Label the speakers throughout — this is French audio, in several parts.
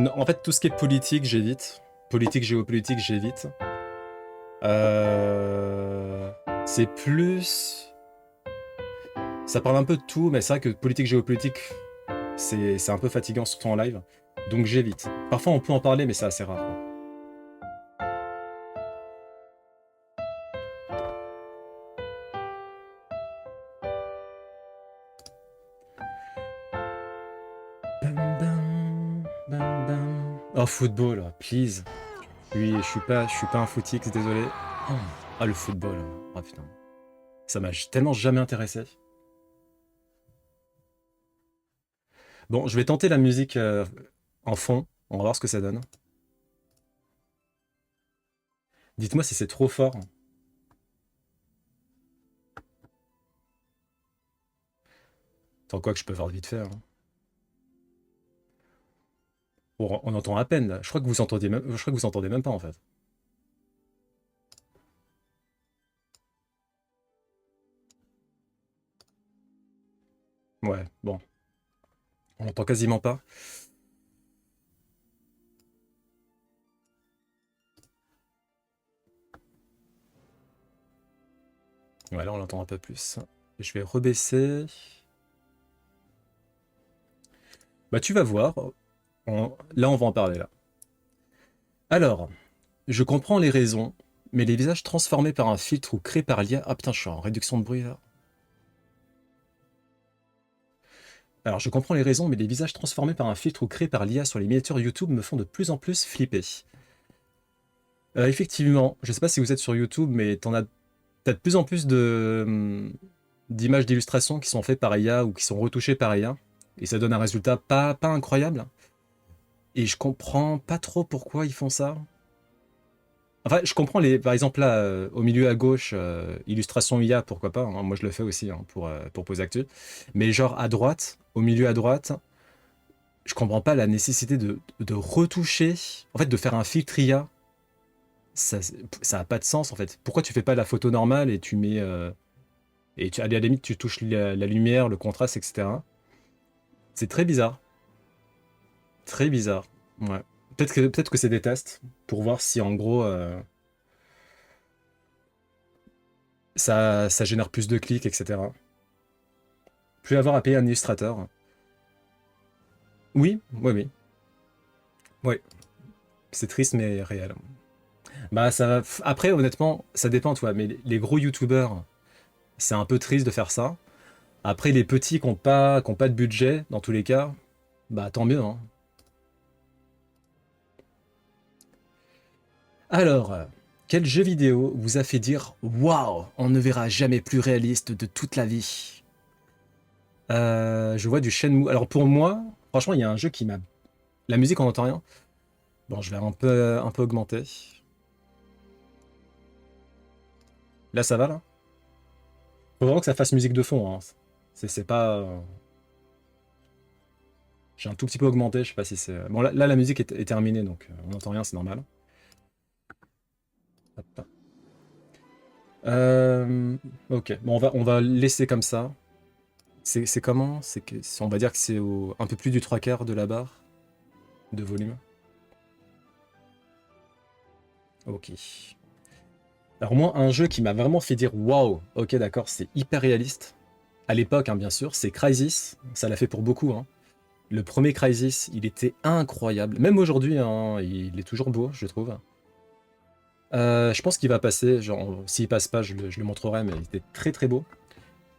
Speaker 1: Non, en fait, tout ce qui est politique, j'évite. Politique, géopolitique, j'évite. C'est plus... Ça parle un peu de tout, mais c'est vrai que politique, géopolitique, c'est un peu fatigant, surtout en live. Donc j'évite. Parfois, on peut en parler, mais c'est assez rare, quoi. Bam, bam, bam, bam. Oh, football, please. Oui, je suis pas un footix, désolé. Oh. Ah, le football. Oh putain. Ça m'a tellement jamais intéressé. Bon, je vais tenter la musique en fond. On va voir ce que ça donne. Dites-moi si c'est trop fort. Tant quoi que je peux faire vite fait, hein. Bon, on entend à peine là. Je crois que vous entendiez même, je crois que vous entendez même pas en fait. Ouais, bon, on entend quasiment pas. Ouais, là on l'entend un peu plus. Je vais rebaisser. Bah tu vas voir. Là on va en parler là. Alors, je comprends les raisons, mais les visages transformés par un filtre ou créés par l'IA. Ah putain, je suis en réduction de bruit là. Alors, je comprends les raisons, mais les visages transformés par un filtre ou créés par l'IA sur les miniatures YouTube me font de plus en plus flipper. Effectivement, je sais pas si vous êtes sur YouTube, mais t'as de plus en plus d'images d'illustrations qui sont faites par IA ou qui sont retouchées par IA, et ça donne un résultat pas incroyable. Et je comprends pas trop pourquoi ils font ça. Enfin, je comprends par exemple là, au milieu à gauche, illustration IA, pourquoi pas, hein, moi je le fais aussi hein, pour Posactu. Mais genre à droite, au milieu à droite, je comprends pas la nécessité de retoucher, en fait de faire un filtre IA. Ça a pas de sens en fait. Pourquoi tu fais pas la photo normale et tu mets à la limite tu touches la lumière, le contraste, etc. C'est très bizarre, très bizarre. Ouais. Peut-être que c'est des tests pour voir si en gros ça génère plus de clics, etc. Plus avoir à payer un illustrateur. Oui, oui, oui. Oui, c'est triste mais réel. Bah ça va. Après honnêtement, ça dépend toi, mais les gros youtubeurs, c'est un peu triste de faire ça. Après les petits qui ont pas de budget, dans tous les cas, bah tant mieux, hein. Alors, quel jeu vidéo vous a fait dire waouh, on ne verra jamais plus réaliste de toute la vie? Je vois du Shenmue. Alors pour moi, franchement, il y a un jeu qui m'a. La musique, on n'entend rien. Bon, je vais un peu augmenter. Là, ça va là? Faut vraiment que ça fasse musique de fond, hein. C'est pas. J'ai un tout petit peu augmenté, je sais pas si c'est. Bon, là, la musique est terminée, donc on n'entend rien, c'est normal. Hop. Ok, bon, on va laisser comme ça. C'est comment? On va dire que c'est un peu plus du trois quarts de la barre de volume. Ok. Alors moi, un jeu qui m'a vraiment fait dire waouh, ok d'accord, c'est hyper réaliste. À l'époque, hein, bien sûr, c'est Crysis. Ça l'a fait pour beaucoup, hein. Le premier Crysis, il était incroyable. Même aujourd'hui, hein, il est toujours beau, je trouve. Je pense qu'il va passer. Genre, s'il passe pas, je le montrerai, mais il était très très beau.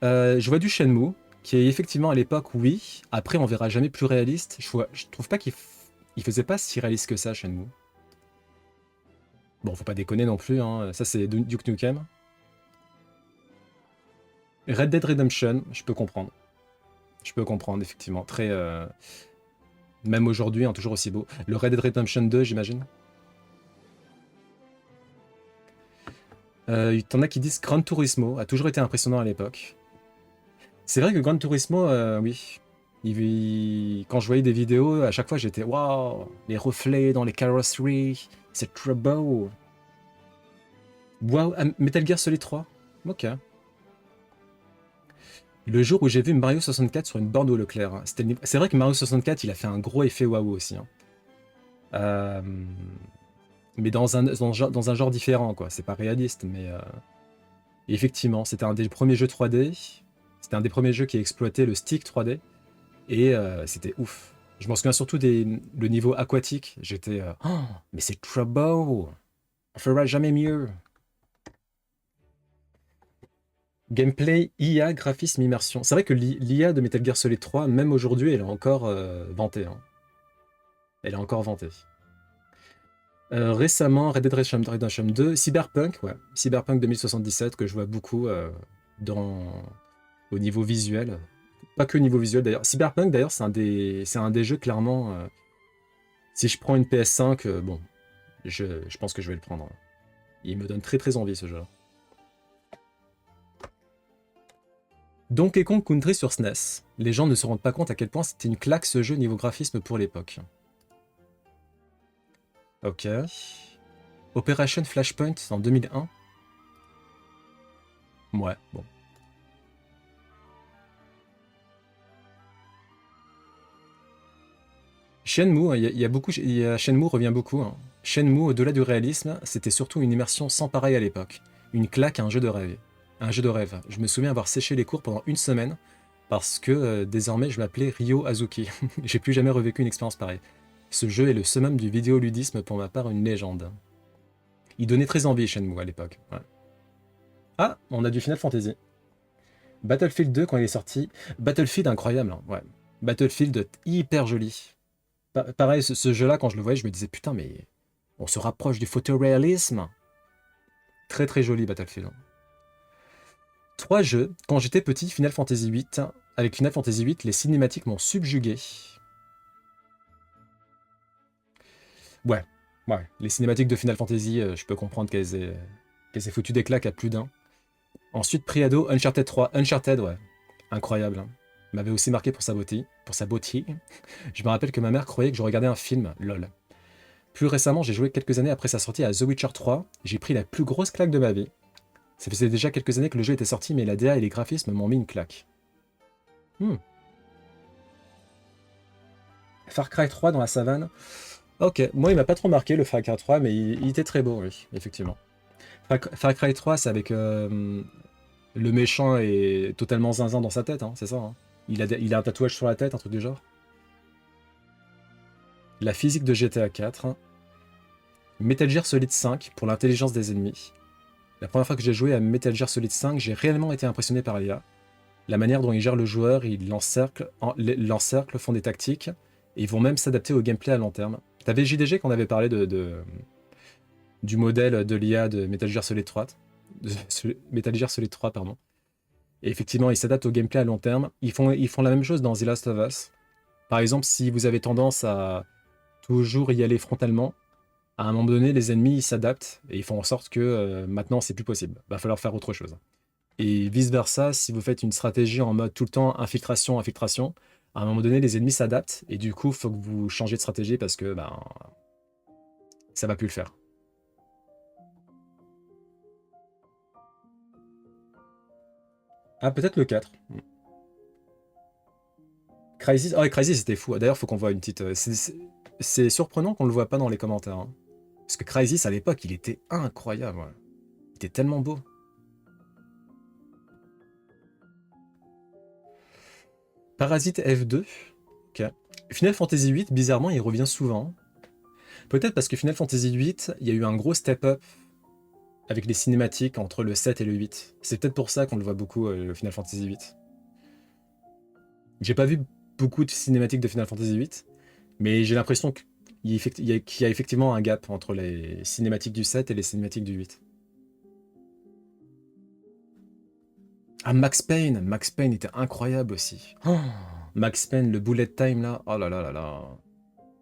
Speaker 1: Je vois du Shenmue, qui est effectivement à l'époque, oui. Après, on verra jamais plus réaliste. Je trouve pas il faisait pas si réaliste que ça, Shenmue. Bon, faut pas déconner non plus, hein. Ça, c'est Duke Nukem. Red Dead Redemption, je peux comprendre. Je peux comprendre, effectivement. Très. Même aujourd'hui, hein, toujours aussi beau. Le Red Dead Redemption 2, j'imagine. T'en as qui disent Gran Turismo a toujours été impressionnant à l'époque. C'est vrai que Gran Turismo, oui. Quand je voyais des vidéos, à chaque fois j'étais waouh, les reflets dans les carrosseries, c'est trop beau. Waouh, ah, Metal Gear Solid 3. Ok. Le jour où j'ai vu Mario 64 sur une borne au Leclerc, c'est vrai que Mario 64 il a fait un gros effet waouh aussi, hein. Euh, mais dans un genre différent, quoi. C'est pas réaliste, mais effectivement, c'était un des premiers jeux 3D. C'était un des premiers jeux qui exploitait le stick 3D. Et c'était ouf. Je m'en souviens surtout le niveau aquatique. J'étais oh, mais c'est trop beau! On fera jamais mieux. Gameplay, IA, graphisme, immersion. C'est vrai que l'IA de Metal Gear Solid 3, même aujourd'hui, elle est encore vantée, hein. Elle est encore vantée. Récemment, Red Dead Redemption 2, Cyberpunk, ouais. Cyberpunk 2077, que je vois beaucoup au niveau visuel. Pas que au niveau visuel d'ailleurs. Cyberpunk d'ailleurs, c'est un des jeux clairement. Si je prends une PS5, bon, je pense que je vais le prendre. Il me donne très très envie ce jeu-là. Donkey Kong Country sur SNES. Les gens ne se rendent pas compte à quel point c'était une claque ce jeu niveau graphisme pour l'époque. Ok. Operation Flashpoint en 2001. Ouais, bon. Shenmue, Shenmue revient beaucoup, hein. Shenmue, au-delà du réalisme, c'était surtout une immersion sans pareil à l'époque. Une claque, un jeu de rêve. Un jeu de rêve. Je me souviens avoir séché les cours pendant une semaine parce que désormais je m'appelais Ryo Azuki. J'ai plus jamais revécu une expérience pareille. Ce jeu est le summum du vidéoludisme, pour ma part une légende. Il donnait très envie Shenmue à l'époque. Ouais. Ah, on a du Final Fantasy. Battlefield 2 quand il est sorti. Battlefield incroyable, hein, ouais. Battlefield hyper joli. Pareil, ce jeu-là, quand je le voyais, je me disais putain, mais on se rapproche du photoréalisme. Très très joli Battlefield. Trois jeux. Quand j'étais petit, Final Fantasy VIII. Avec Final Fantasy VIII, les cinématiques m'ont subjugué. Ouais, ouais. Les cinématiques de Final Fantasy, je peux comprendre qu'elles aient foutu des claques à plus d'un. Ensuite, Priado, Uncharted 3. Uncharted, ouais. Incroyable, hein. M'avait aussi marqué pour sa beauté. Pour sa beauté. Je me rappelle que ma mère croyait que je regardais un film. Lol. Plus récemment, j'ai joué quelques années après sa sortie à The Witcher 3. J'ai pris la plus grosse claque de ma vie. Ça faisait déjà quelques années que le jeu était sorti, mais la DA et les graphismes m'ont mis une claque. Hmm. Far Cry 3 dans la savane. Ok, moi il m'a pas trop marqué le Far Cry 3, mais il était très beau, oui, effectivement. Far Cry 3, c'est avec le méchant est totalement zinzin dans sa tête, hein, c'est ça, hein. Il a un tatouage sur la tête, un truc du genre. La physique de GTA 4. Metal Gear Solid 5 pour l'intelligence des ennemis. La première fois que j'ai joué à Metal Gear Solid 5, j'ai réellement été impressionné par l'IA. La manière dont ils gèrent le joueur, ils l'encerclent, font des tactiques, et ils vont même s'adapter au gameplay à long terme. T'avais JDG qu'on avait parlé du modèle de l'IA de Metal Gear Solid 3, Metal Gear Solid 3, pardon. Et effectivement, ils s'adaptent au gameplay à long terme. Ils font la même chose dans The Last of Us. Par exemple, si vous avez tendance à toujours y aller frontalement, à un moment donné, les ennemis ils s'adaptent et ils font en sorte que maintenant c'est plus possible. Va falloir faire autre chose. Et vice-versa, si vous faites une stratégie en mode tout le temps infiltration, infiltration, à un moment donné, les ennemis s'adaptent et du coup, il faut que vous changiez de stratégie parce que ben, ça va plus le faire. Ah, peut-être le 4. Crysis, ah ouais, Crysis c'était fou. D'ailleurs, faut qu'on voit une petite. C'est surprenant qu'on le voit pas dans les commentaires, hein. Parce que Crysis à l'époque, il était incroyable, ouais. Il était tellement beau. Parasite F2. Ok. Final Fantasy VIII, bizarrement, il revient souvent. Peut-être parce que Final Fantasy VIII, il y a eu un gros step-up avec les cinématiques entre le 7 et le 8. C'est peut-être pour ça qu'on le voit beaucoup, le Final Fantasy VIII. J'ai pas vu beaucoup de cinématiques de Final Fantasy VIII, mais j'ai l'impression qu'il y a effectivement un gap entre les cinématiques du 7 et les cinématiques du 8. Ah, Max Payne! Max Payne était incroyable aussi. Oh, Max Payne, le bullet time là, oh là là là là.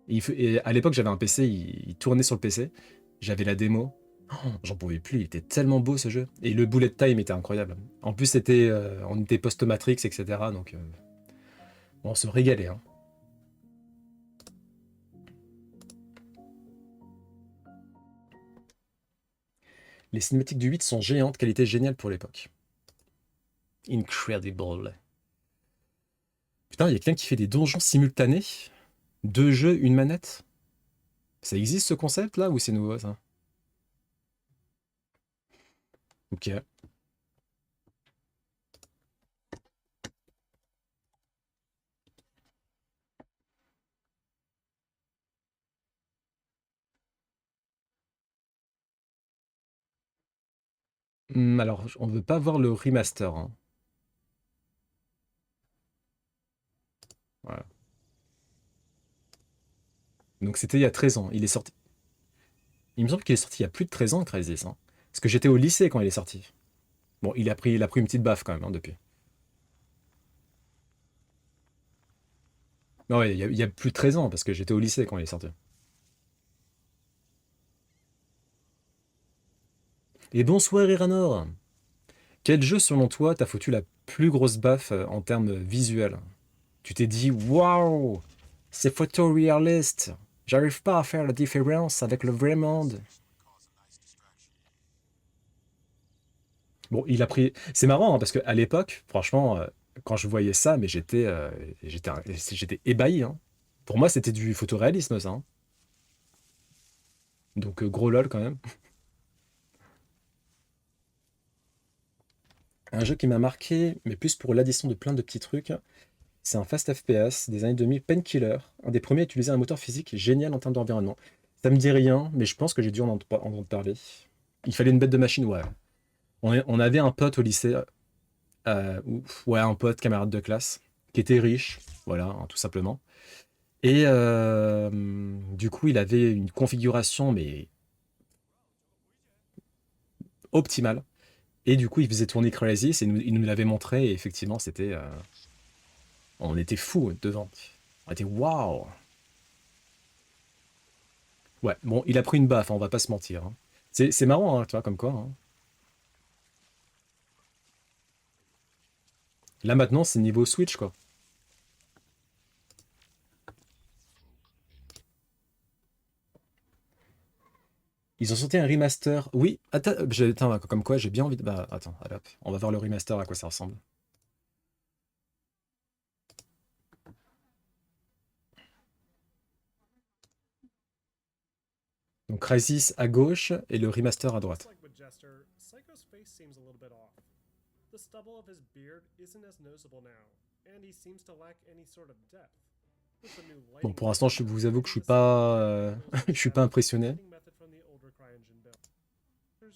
Speaker 1: Et à l'époque, j'avais un PC, il tournait sur le PC. J'avais la démo. Oh, j'en pouvais plus, il était tellement beau ce jeu. Et le bullet time était incroyable. En plus, on était post-Matrix, etc. Donc, on se régalait, hein. Les cinématiques du 8 sont géantes, qualité géniale pour l'époque. Incredible. Putain, il y a quelqu'un qui fait des donjons simultanés. Deux jeux, une manette. Ça existe ce concept là ou c'est nouveau ça? Ok. Alors, on veut pas voir le remaster, hein. Voilà. Donc c'était il y a 13 ans. Il est sorti. Il me semble qu'il est sorti il y a plus de 13 ans, Crysis, hein. Parce que j'étais au lycée quand il est sorti. Bon, il a pris une petite baffe quand même, hein, depuis. Non, ouais, il y a plus de 13 ans, parce que j'étais au lycée quand il est sorti. Et bonsoir, Iranor! Quel jeu, selon toi, t'a foutu la plus grosse baffe en termes visuels? Tu t'es dit, waouh, c'est photoréaliste. J'arrive pas à faire la différence avec le vrai monde. Bon, il a pris. C'est marrant, hein, parce qu'à l'époque, franchement, quand je voyais ça, mais j'étais ébahi, hein. Pour moi, c'était du photoréalisme, ça, hein. Donc, gros lol quand même. Un jeu qui m'a marqué, mais plus pour l'addition de plein de petits trucs, c'est un fast FPS des années 2000, Painkiller, un des premiers à utiliser un moteur physique génial en termes d'environnement. Ça me dit rien, mais je pense que j'ai dû en entendre parler. Il fallait une bête de machine, ouais. On avait un pote au lycée, ouais, un pote, camarade de classe, qui était riche, voilà, hein, tout simplement. Et du coup, il avait une configuration, mais optimale. Et du coup, il faisait tourner Crysis et il nous l'avait montré. Et effectivement, on était fous devant. On était waouh! Ouais, bon, il a pris une baffe, hein, on va pas se mentir, hein. C'est marrant, hein, tu vois, comme quoi, hein. Là maintenant, c'est niveau Switch, quoi. Ils ont sorti un remaster. Oui, attends, comme quoi, j'ai bien envie de. Bah, attends, allez, hop, on va voir le remaster à quoi ça ressemble. Donc, Crysis à gauche et le remaster à
Speaker 2: Just
Speaker 1: droite.
Speaker 2: like with Jester, Psycho's face seems a little bit off. The stubble of his beard isn't as noticeable now, and he seems to lack any sort of depth. With the new
Speaker 1: Bon,
Speaker 2: lighting
Speaker 1: pour l'instant, je
Speaker 2: design,
Speaker 1: vous avoue
Speaker 2: we're
Speaker 1: que je
Speaker 2: able
Speaker 1: suis
Speaker 2: to see
Speaker 1: pas,
Speaker 2: more wrinkles and
Speaker 1: je suis pas
Speaker 2: shadows with the
Speaker 1: impressionné.
Speaker 2: blending method from the older CryEngine build.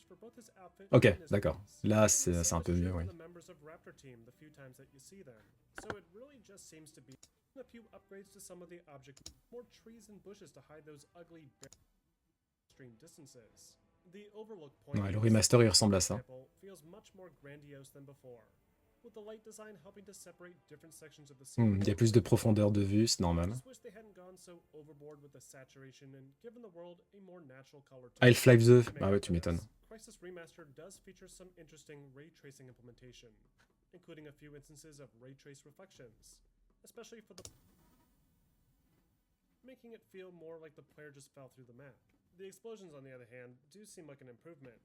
Speaker 2: For both his outfit
Speaker 1: Ok,
Speaker 2: and his
Speaker 1: d'accord.
Speaker 2: face.
Speaker 1: Là,
Speaker 2: And the
Speaker 1: c'est
Speaker 2: same
Speaker 1: un
Speaker 2: is
Speaker 1: peu mieux,
Speaker 2: true
Speaker 1: oui.
Speaker 2: on the members of Raptor Team the few times that you see them. So it really just seems to be a few upgrades to some of the objects, more trees and bushes to hide those ugly extreme distances. The Overlook Point
Speaker 1: Ouais, le
Speaker 2: in the
Speaker 1: remaster,
Speaker 2: second
Speaker 1: il
Speaker 2: game,
Speaker 1: ressemble
Speaker 2: for
Speaker 1: à ça.
Speaker 2: example, feels much more grandiose than before, with the light design helping to separate different sections of the scene
Speaker 1: Il y a
Speaker 2: more
Speaker 1: plus de
Speaker 2: clearly.
Speaker 1: profondeur de vue, c'est
Speaker 2: I
Speaker 1: normal.
Speaker 2: just wish they hadn't gone so overboard with the saturation and given the world a more natural color tone.
Speaker 1: Half-Life 2,
Speaker 2: To make
Speaker 1: bah ouais,
Speaker 2: up
Speaker 1: tu
Speaker 2: for
Speaker 1: m'étonnes.
Speaker 2: this, Crisis Remastered does feature some interesting ray tracing implementation, including a few instances of ray trace reflections, especially for the making it feel more like the player just fell through the map. The explosions, on the other hand, do seem like an improvement,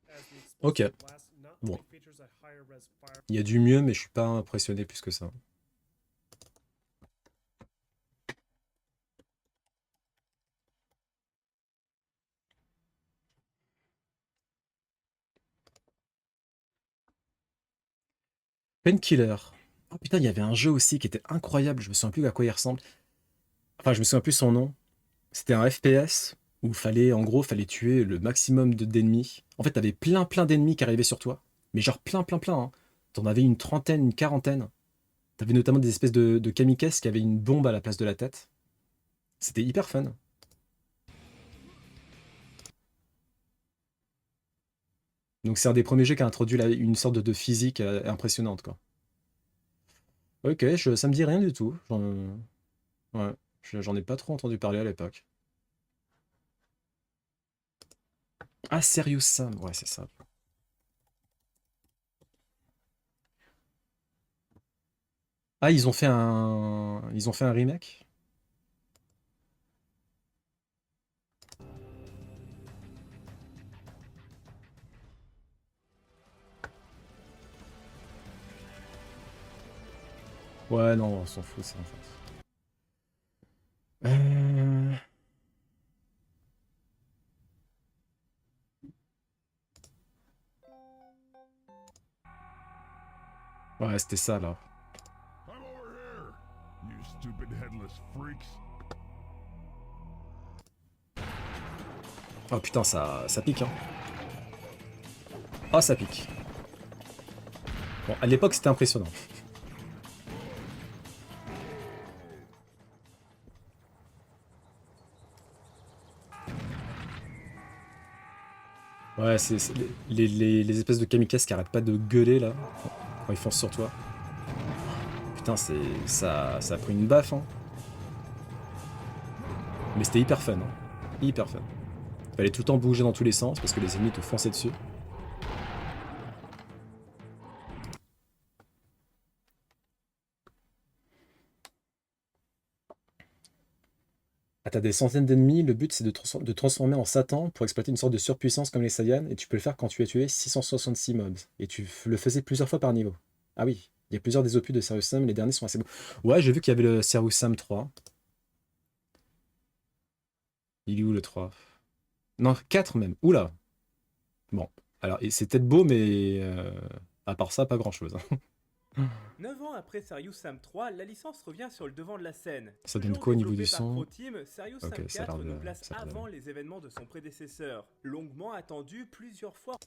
Speaker 2: as the
Speaker 1: Ok,
Speaker 2: explosive blast not
Speaker 1: bon.
Speaker 2: only features a higher res fire.
Speaker 1: Il y a du mieux, mais je suis pas impressionné plus que ça. Painkiller. Oh putain, il y avait un jeu aussi qui était incroyable, je me souviens plus à quoi il ressemble. Enfin, je me souviens plus son nom. C'était un FPS où en gros, fallait tuer le maximum d'ennemis. En fait, t'avais plein d'ennemis qui arrivaient sur toi. Mais genre plein, hein. T'en avais une trentaine, une quarantaine. T'avais notamment des espèces de kamikazes qui avaient une bombe à la place de la tête. C'était hyper fun. Donc c'est un des premiers jeux qui a introduit une sorte de physique impressionnante, quoi. Ok, ça me dit rien du tout. Ouais, j'en ai pas trop entendu parler à l'époque. Ah, Serious Sam, ouais, c'est ça. Ah, ils ont fait un remake? Ouais, non, on s'en fout, ça, en fait. Euh, Ouais, c'était ça, là.
Speaker 3: I'm over here, you stupid headless freaks.
Speaker 1: Oh putain, ça pique, hein. Oh, ça pique. Bon, à l'époque, c'était impressionnant. Ouais, c'est les espèces de kamikazes qui arrêtent pas de gueuler, là, quand ils foncent sur toi. Putain, ça a pris une baffe, hein. Mais c'était hyper fun, hein. Hyper fun. Fallait tout le temps bouger dans tous les sens, parce que les ennemis te fonçaient dessus. Ah, t'as des centaines d'ennemis, le but c'est de transformer en Satan pour exploiter une sorte de surpuissance comme les Saiyans, et tu peux le faire quand tu as tué 666 mobs. Et le faisais plusieurs fois par niveau. Ah oui, il y a plusieurs des opus de Serious Sam, les derniers sont assez beaux. Ouais, j'ai vu qu'il y avait le Serious Sam 3. Il est où le 3? Non, 4 même. Oula. Bon, alors c'est peut-être beau, mais à part ça, pas grand-chose, hein.
Speaker 4: 9 ans après Serious Sam 3, la licence revient sur le devant de la scène.
Speaker 1: Ça donne
Speaker 4: Toujours
Speaker 1: quoi au niveau
Speaker 4: développé
Speaker 1: du
Speaker 4: par
Speaker 1: son?
Speaker 4: ProTeam, Serious
Speaker 1: Ok,
Speaker 4: Sam
Speaker 1: ça a
Speaker 4: 4
Speaker 1: l'air
Speaker 4: nous
Speaker 1: de...
Speaker 4: place
Speaker 1: ça a l'air
Speaker 4: avant
Speaker 1: d'aller.
Speaker 4: les événements de son prédécesseur. Longuement attendu plusieurs fois.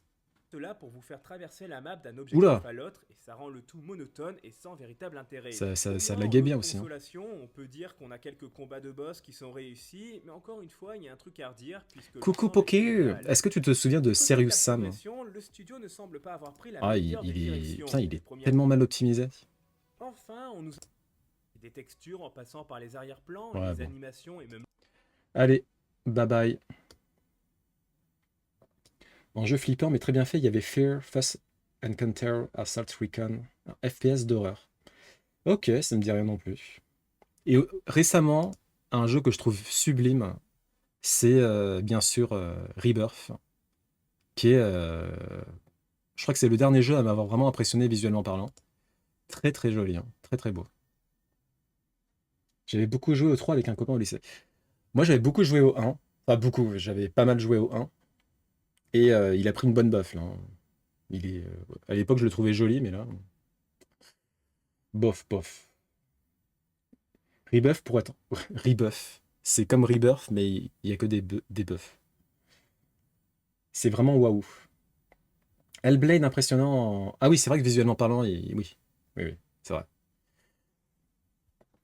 Speaker 4: Cela pour vous faire traverser la map d'un objectif
Speaker 1: Oula.
Speaker 4: à l'autre et ça rend le tout monotone et sans véritable intérêt.
Speaker 1: Ça
Speaker 4: Au moins,
Speaker 1: laguait
Speaker 4: en
Speaker 1: bien
Speaker 4: notre
Speaker 1: aussi, hein.
Speaker 4: consolation, on peut dire qu'on a quelques combats de boss qui sont réussis, mais encore une fois, il y a un truc à redire puisque
Speaker 1: Coucou
Speaker 4: l'ensemble est
Speaker 1: Poké,
Speaker 4: génial.
Speaker 1: est-ce que tu te souviens de
Speaker 4: Du côté de
Speaker 1: Serious
Speaker 4: la
Speaker 1: Sam?
Speaker 4: progression, le studio ne semble pas avoir pris la
Speaker 1: Ah,
Speaker 4: meilleure des directions.
Speaker 1: putain, il
Speaker 4: Les
Speaker 1: est
Speaker 4: premières
Speaker 1: tellement mal optimisé.
Speaker 4: Enfin, on nous des textures en passant par les arrière-plans,
Speaker 1: Ouais,
Speaker 4: les
Speaker 1: bon.
Speaker 4: animations et même
Speaker 1: Allez, bye bye. En jeu flippant mais très bien fait, il y avait Fear, First Encounter, Assault Recon, un FPS d'horreur. Ok, ça me dit rien non plus. Et récemment, un jeu que je trouve sublime, c'est bien sûr Rebirth, qui est... je crois que c'est le dernier jeu à m'avoir vraiment impressionné visuellement parlant. Très très joli, hein, très très beau. J'avais beaucoup joué au 3 avec un copain au lycée. Moi j'avais beaucoup joué au 1, enfin beaucoup, j'avais pas mal joué au 1, et il a pris une bonne baffe là, hein. Il est, à l'époque je le trouvais joli, mais là, bof bof. Rebuff pour être... Rebuff. C'est comme Rebirth, mais il n'y a que des buffs. C'est vraiment waouh. Hellblade impressionnant. Ah oui, c'est vrai que visuellement parlant, oui. Oui, oui, c'est vrai.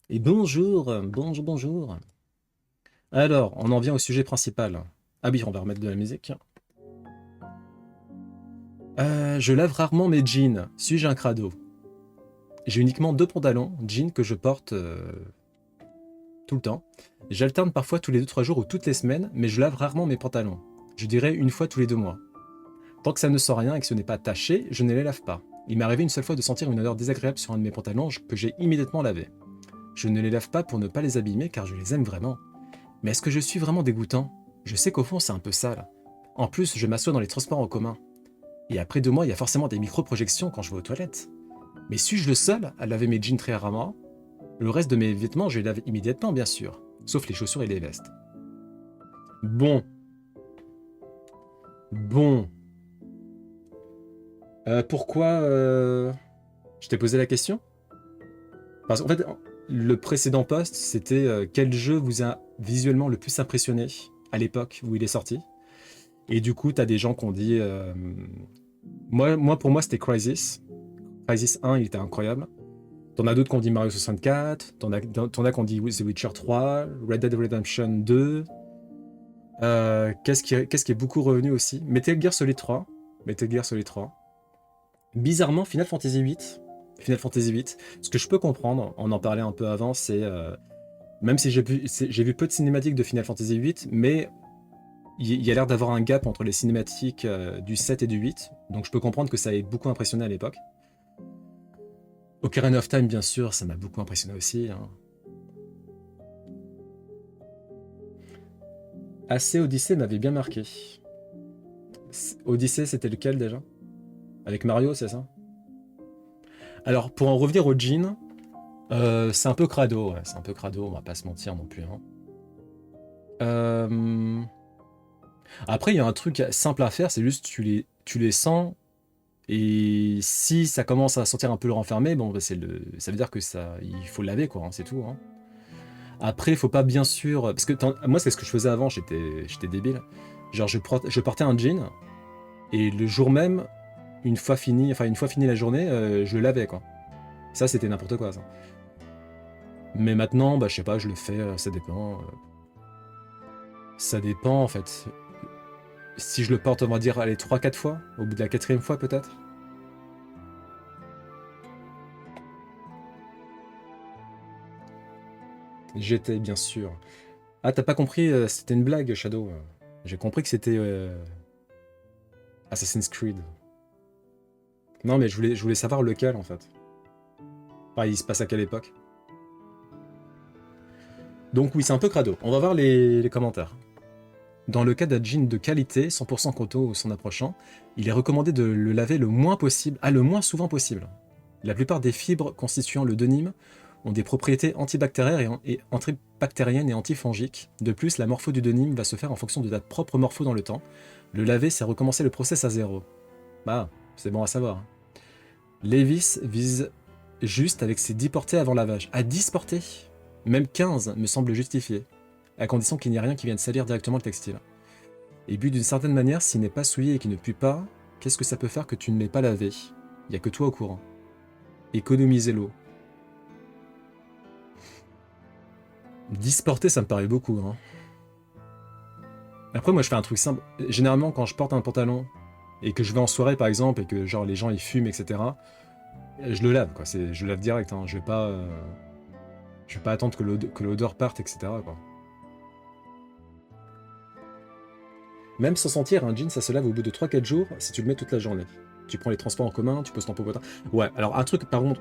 Speaker 1: Et bonjour, bonjour, bonjour. Alors, on en vient au sujet principal. Ah oui, on va remettre de la musique. Je lave rarement mes jeans. Suis-je un crado? J'ai uniquement 2 pantalons, jeans que je porte tout le temps. J'alterne parfois tous les 2-3 jours ou toutes les semaines, mais je lave rarement mes pantalons. Je dirais une fois tous les 2 mois. Tant que ça ne sent rien et que ce n'est pas taché, je ne les lave pas. Il m'est arrivé une seule fois de sentir une odeur désagréable sur un de mes pantalons que j'ai immédiatement lavé. Je ne les lave pas pour ne pas les abîmer car je les aime vraiment. Mais est-ce que je suis vraiment dégoûtant? Je sais qu'au fond c'est un peu sale. En plus, je m'assois dans les transports en commun. Et après 2 mois, il y a forcément des micro-projections quand je vais aux toilettes. Mais suis-je le seul à laver mes jeans très rarement? Le reste de mes vêtements, je les lave immédiatement, bien sûr. Sauf les chaussures et les vestes. Bon. Bon. Pourquoi je t'ai posé la question? Parce qu'en fait, le précédent post, c'était quel jeu vous a visuellement le plus impressionné à l'époque où il est sorti. Et du coup, t'as des gens qui ont dit... pour moi, c'était Crysis. Crysis 1, il était incroyable. T'en as d'autres qui ont dit Mario 64. T'en as qui ont dit The Witcher 3, Red Dead Redemption 2. Qu'est-ce qui est beaucoup revenu aussi? Metal Gear Solid 3. Metal Gear Solid 3. Bizarrement, Final Fantasy VIII. Final Fantasy VIII. Ce que je peux comprendre, on en parlait un peu avant, c'est... même si j'ai vu peu de cinématiques de Final Fantasy VIII, mais il y a l'air d'avoir un gap entre les cinématiques du 7 et du 8. Donc je peux comprendre que ça ait beaucoup impressionné à l'époque. Ocarina of Time, bien sûr, ça m'a beaucoup impressionné aussi, hein. AC Odyssey m'avait bien marqué. Odyssey, c'était lequel déjà? Avec Mario, c'est ça? Alors, pour en revenir au jean, c'est un peu crado, ouais, c'est un peu crado, on va pas se mentir non plus, hein. Après, il y a un truc simple à faire, c'est juste tu les sens Et si ça commence à sentir un peu le renfermé, bon, bah, ça veut dire que il faut le laver, quoi, hein, c'est tout, hein. Après, il faut pas bien sûr. Parce que moi, c'est ce que je faisais avant, j'étais débile. Genre, je portais un jean, et le jour même, une fois fini la journée, je le lavais, quoi. Ça, c'était n'importe quoi, ça. Mais maintenant, bah, je sais pas, je le fais, ça dépend. Ça dépend, en fait. Si je le porte, on va dire, allez, 3-4 fois, au bout de la quatrième fois, peut-être. J'étais, bien sûr. Ah, t'as pas compris, c'était une blague, Shadow. J'ai compris que c'était Assassin's Creed. Non, mais je voulais savoir lequel, en fait. Enfin, il se passe à quelle époque. Donc oui, c'est un peu crado. On va voir les commentaires. Dans le cas d'un jean de qualité, 100% coton ou s'en approchant, il est recommandé de le laver le moins possible, le moins souvent possible. La plupart des fibres constituant le denim ont des propriétés antibactériennes et antifongiques. De plus, la morpho du denim va se faire en fonction de ta propre morpho dans le temps. Le laver, c'est recommencer le process à zéro. Bah, c'est bon à savoir, hein. Levi's vise juste avec ses 10 portées avant lavage. À 10 portées? Même 15 me semble justifié, à condition qu'il n'y ait rien qui vienne salir directement le textile. Et but d'une certaine manière, s'il n'est pas souillé et qu'il ne pue pas, qu'est-ce que ça peut faire que tu ne l'aies pas lavé? Il n'y a que toi au courant. Économiser l'eau. 10 portées, ça me paraît beaucoup, hein. Après, moi, je fais un truc simple. Généralement, quand je porte un pantalon et que je vais en soirée, par exemple, et que genre les gens ils fument, etc., je le lave, quoi. Je le lave direct, hein. Je vais pas attendre que l'odeur parte, etc., quoi. Même sans sentir, un jean, ça se lave au bout de 3-4 jours si tu le mets toute la journée. Tu prends les transports en commun, tu poses ton popotin. Ouais, alors un truc, par contre,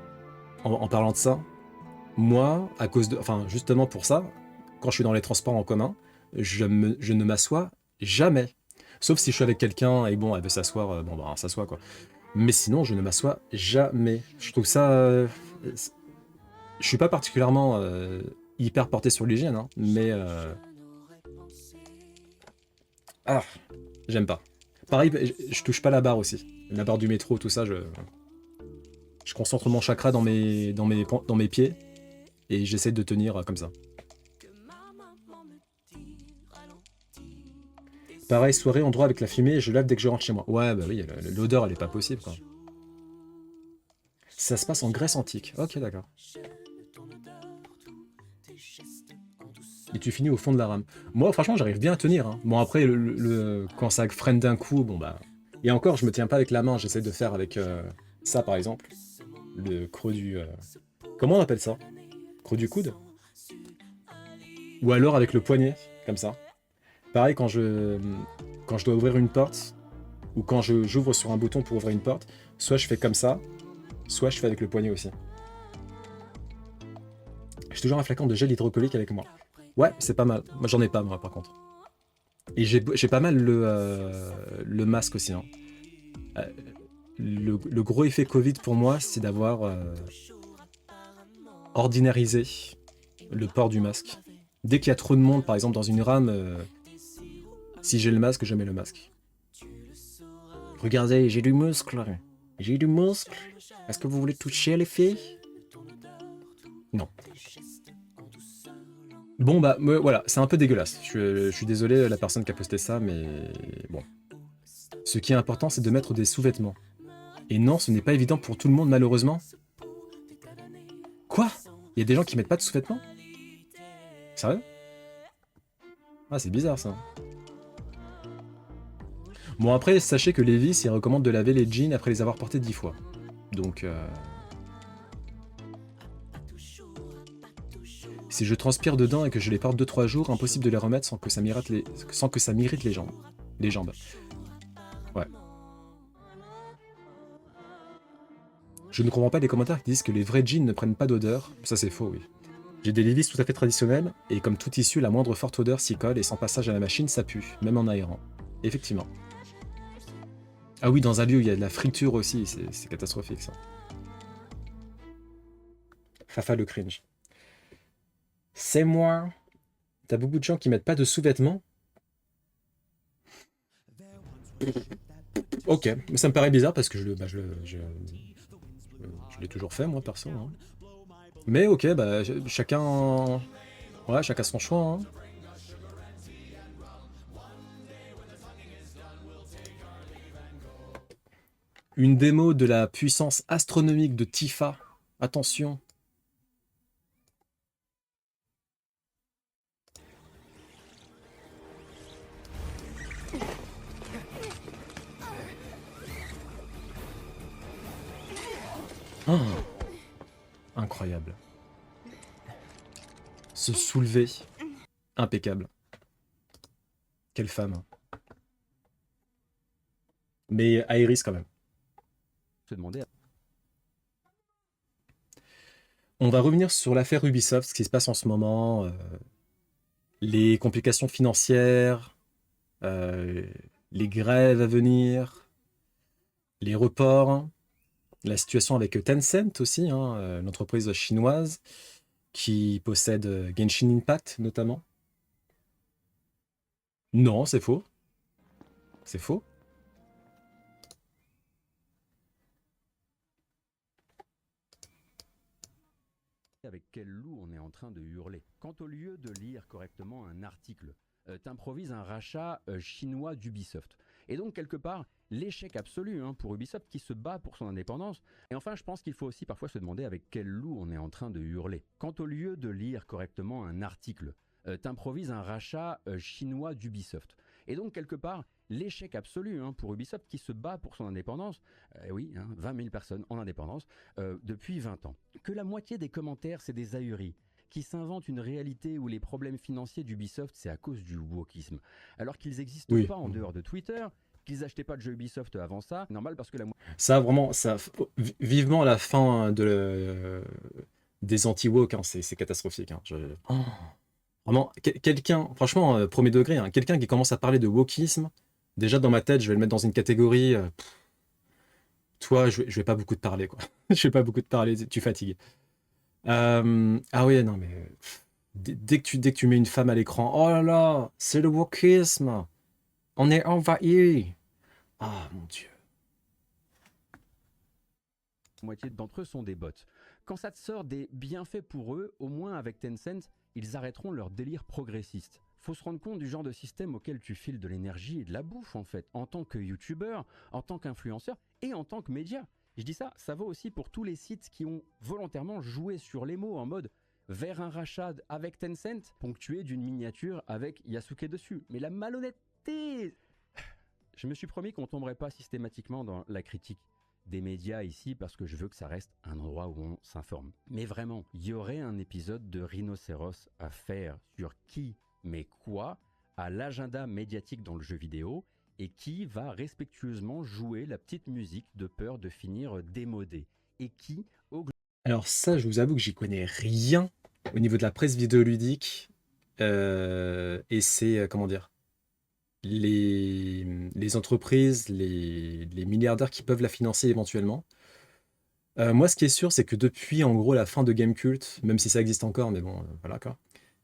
Speaker 1: en parlant de ça, moi, enfin, justement pour ça, quand je suis dans les transports en commun, je ne m'assois jamais. Sauf si je suis avec quelqu'un et bon, elle veut s'asseoir, bon, bah, on s'assoit, quoi. Mais sinon, je ne m'assois jamais. Je trouve ça. Je suis pas particulièrement hyper porté sur l'hygiène, hein, mais. Ah, j'aime pas. Pareil, je touche pas la barre aussi. La barre du métro, tout ça, je concentre mon chakra dans mes pieds et j'essaie de tenir comme ça. Pareil, soirée, endroit avec la fumée, je lave dès que je rentre chez moi. Ouais, bah oui, l'odeur, elle est pas possible, quoi. Ça se passe en Grèce antique. Ok, d'accord. Et tu finis au fond de la rame. Moi, franchement, j'arrive bien à tenir, hein. Bon, après, quand ça freine d'un coup, bon, bah... Et encore, je me tiens pas avec la main, j'essaie de faire avec ça, par exemple. Le creux du... Comment on appelle ça? Creux du coude? Ou alors avec le poignet, comme ça. Pareil, quand je dois ouvrir une porte, ou quand j'ouvre sur un bouton pour ouvrir une porte, soit je fais comme ça, soit je fais avec le poignet aussi. J'ai toujours un flacon de gel hydroalcoolique avec moi. Ouais, c'est pas mal. Moi, j'en ai pas, moi, par contre. Et j'ai pas mal le masque aussi, hein. Euh, le gros effet Covid pour moi, c'est d'avoir ordinarisé le port du masque. Dès qu'il y a trop de monde, par exemple, dans une rame, si j'ai le masque, je mets le masque. Regardez, j'ai du muscle. J'ai du muscle. Est-ce que vous voulez toucher les filles? Non. Bon bah voilà, c'est un peu dégueulasse. Je suis désolé la personne qui a posté ça, mais bon. Ce qui est important, c'est de mettre des sous-vêtements. Et non, ce n'est pas évident pour tout le monde, malheureusement. Quoi? Il y a des gens qui mettent pas de sous-vêtements? Sérieux? Ah, c'est bizarre ça. Bon après, sachez que Levi's, il recommande de laver les jeans après les avoir portés 10 fois. Donc... Si je transpire dedans et que je les porte 2-3 jours, impossible de les remettre sans que ça m'irrite les jambes. Les jambes. Ouais. Je ne comprends pas les commentaires qui disent que les vrais jeans ne prennent pas d'odeur. Ça c'est faux, oui. J'ai des Levi's tout à fait traditionnels, et comme tout tissu, la moindre forte odeur s'y colle, et sans passage à la machine, ça pue, même en aérant. Effectivement. Ah oui, dans un lieu où il y a de la friture aussi, c'est catastrophique ça. Fafa le cringe. C'est moi. T'as beaucoup de gens qui mettent pas de sous-vêtements. Ok, mais ça me paraît bizarre parce que je l'ai toujours fait, moi, perso. Hein. Mais ok, bah, chacun... Ouais, chacun son choix. Hein. Une démo de la puissance astronomique de Tifa. Attention. Oh, incroyable. Se soulever. Impeccable. Quelle femme. Mais Iris quand même.
Speaker 5: Se demander
Speaker 1: On va revenir sur l'affaire Ubisoft, ce qui se passe en ce moment, les complications financières, euh, les grèves à venir, les reports, la situation avec Tencent aussi, hein, l'entreprise chinoise qui possède Genshin Impact notamment. Non, c'est faux. C'est faux.
Speaker 5: avec quel loup on est en train de hurler. Quand au lieu de lire correctement un article, t'improvises un rachat chinois d'Ubisoft. Et donc quelque part, l'échec absolu pour Ubisoft qui se bat pour son indépendance. Et enfin, je pense qu'il faut aussi parfois se demander avec quel loup on est en train de hurler. Quand au lieu de lire correctement un article, t'improvises un rachat chinois d'Ubisoft. Et donc quelque part, l'échec absolu pour Ubisoft qui se bat pour son indépendance. Oui, 20 000 personnes en indépendance depuis 20 ans. Que la moitié des commentaires, c'est des ahuris qui s'inventent une réalité où les problèmes financiers d'Ubisoft, c'est à cause du wokisme. Alors qu'ils n'existent
Speaker 1: Oui.
Speaker 5: pas en dehors de Twitter, qu'ils n'achetaient pas de jeux Ubisoft avant ça, normal parce que la
Speaker 1: Ça, vraiment, ça, vivement la fin des anti-woke, hein, c'est catastrophique. Hein, oh. Vraiment, quelqu'un, franchement, premier degré, hein, quelqu'un qui commence à parler de wokisme, déjà dans ma tête, je vais le mettre dans une catégorie. Toi, je vais pas beaucoup te parler, quoi. Je vais pas beaucoup te parler, tu fatigues. Ah oui, non, mais dès que tu mets une femme à l'écran, oh là là, c'est le wokisme. On est envahi. Ah mon Dieu.
Speaker 5: moitié d'entre eux sont des bots. Quand ça te sort des bienfaits pour eux, au moins avec Tencent, ils arrêteront leur délire progressiste. Faut se rendre compte du genre de système auquel tu files de l'énergie et de la bouffe en fait, en tant que youtubeur, en tant qu'influenceur et en tant que média. Je dis ça, ça vaut aussi pour tous les sites qui ont volontairement joué sur les mots en mode vers un rachat avec Tencent, ponctué d'une miniature avec Yasuke dessus. Mais la malhonnêteté. Je me suis promis qu'on tomberait pas systématiquement dans la critique des médias ici parce que je veux que ça reste un endroit où on s'informe. Mais vraiment, il y aurait un épisode de Rhinocéros à faire sur qui met quoi à l'agenda médiatique dans le jeu vidéo et qui va respectueusement jouer la petite musique de peur de finir démodé et qui,
Speaker 1: Alors ça, je vous avoue que j'y connais rien au niveau de la presse vidéoludique. Et c'est, comment dire, les entreprises, les milliardaires qui peuvent la financer éventuellement. Moi, ce qui est sûr, c'est que depuis, en gros, la fin de Gamecult, même si ça existe encore, mais bon, voilà quoi.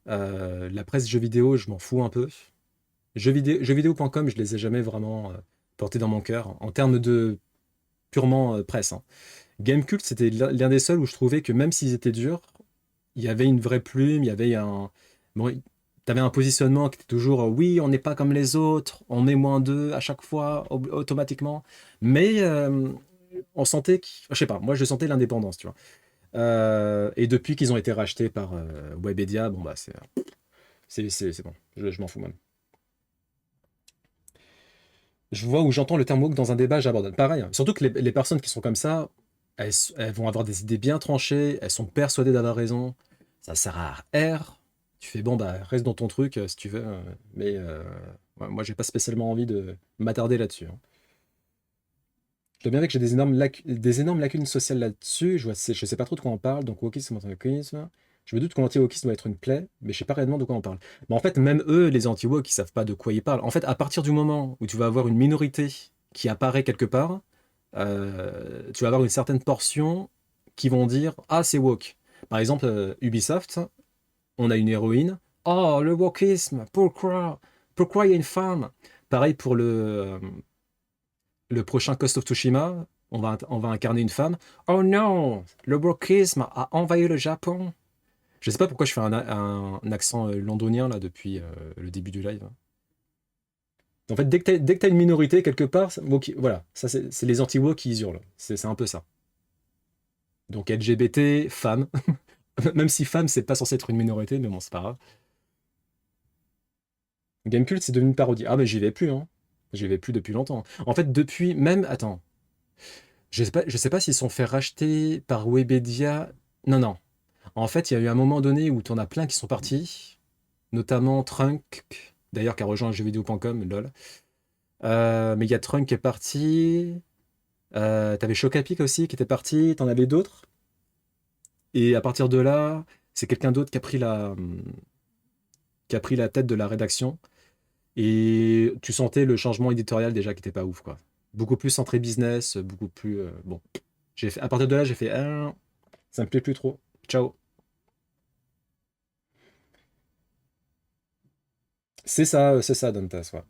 Speaker 1: La presse jeux vidéo, je m'en fous un peu. Jeuxvideo.com, je les ai jamais vraiment portés dans mon cœur, en termes de purement presse. Hein. Gamecult, c'était l'un des seuls où je trouvais que même s'ils étaient durs, il y avait une vraie plume, il y avait un... Bon, t'avais un positionnement qui était toujours oui, on n'est pas comme les autres, on met -2 à chaque fois, automatiquement. Mais on sentait, je sais pas, moi je sentais l'indépendance, tu vois. Et depuis qu'ils ont été rachetés par Webedia, bon bah c'est bon, je m'en fous même. Je vois où j'entends le terme woke dans un débat, j'abandonne. Pareil, hein. Surtout que les personnes qui sont comme ça, elles vont avoir des idées bien tranchées, elles sont persuadées d'avoir raison. Ça sert à R. Tu fais bon, bah reste dans ton truc si tu veux. Mais ouais, moi, j'ai pas spécialement envie de m'attarder là-dessus. Hein. Je dois bien avouer que j'ai des énormes lacunes sociales là-dessus. Je sais pas trop de quoi on parle. Donc, wokisme, anti-wokisme. Je me doute que l'anti-wokisme doit être une plaie, mais je sais pas réellement de quoi on parle. Mais en fait, même eux, les anti-woke, ils savent pas de quoi ils parlent. En fait, à partir du moment où tu vas avoir une minorité qui apparaît quelque part, tu vas avoir une certaine portion qui vont dire ah, c'est woke. Par exemple, Ubisoft, on a une héroïne. Oh, le wokisme, pourquoi? Pourquoi il y a une femme? Pareil pour le prochain Ghost of Tsushima, on va incarner une femme. Oh non, le wokisme a envahi le Japon. Je sais pas pourquoi je fais un accent londonien là depuis le début du live. En fait, dès que t'as une minorité quelque part, voilà, ça c'est les anti-woke qui hurlent. C'est un peu ça. Donc LGBT, femmes, même si femme c'est pas censé être une minorité, mais bon, c'est pas grave. Gamecult c'est devenu une parodie. Ah mais j'y vais plus, hein. J'y vais plus depuis longtemps. En fait, depuis même, attends, je sais pas s'ils se sont fait racheter par Webedia. Non, non. En fait, il y a eu un moment donné où t'en as plein qui sont partis, notamment Trunk, d'ailleurs qui a rejoint jeuxvideo.com, lol. Mais il y a Trunk qui est parti. T'avais Chocapic aussi qui était parti. T'en avais d'autres. Et à partir de là, c'est quelqu'un d'autre qui a pris la tête de la rédaction. Et tu sentais le changement éditorial déjà qui était pas ouf, quoi. Beaucoup plus centré business, beaucoup plus. Bon. À partir de là, j'ai fait. Ah, ça me plaît plus trop. Ciao. C'est ça, Dantas, ouais.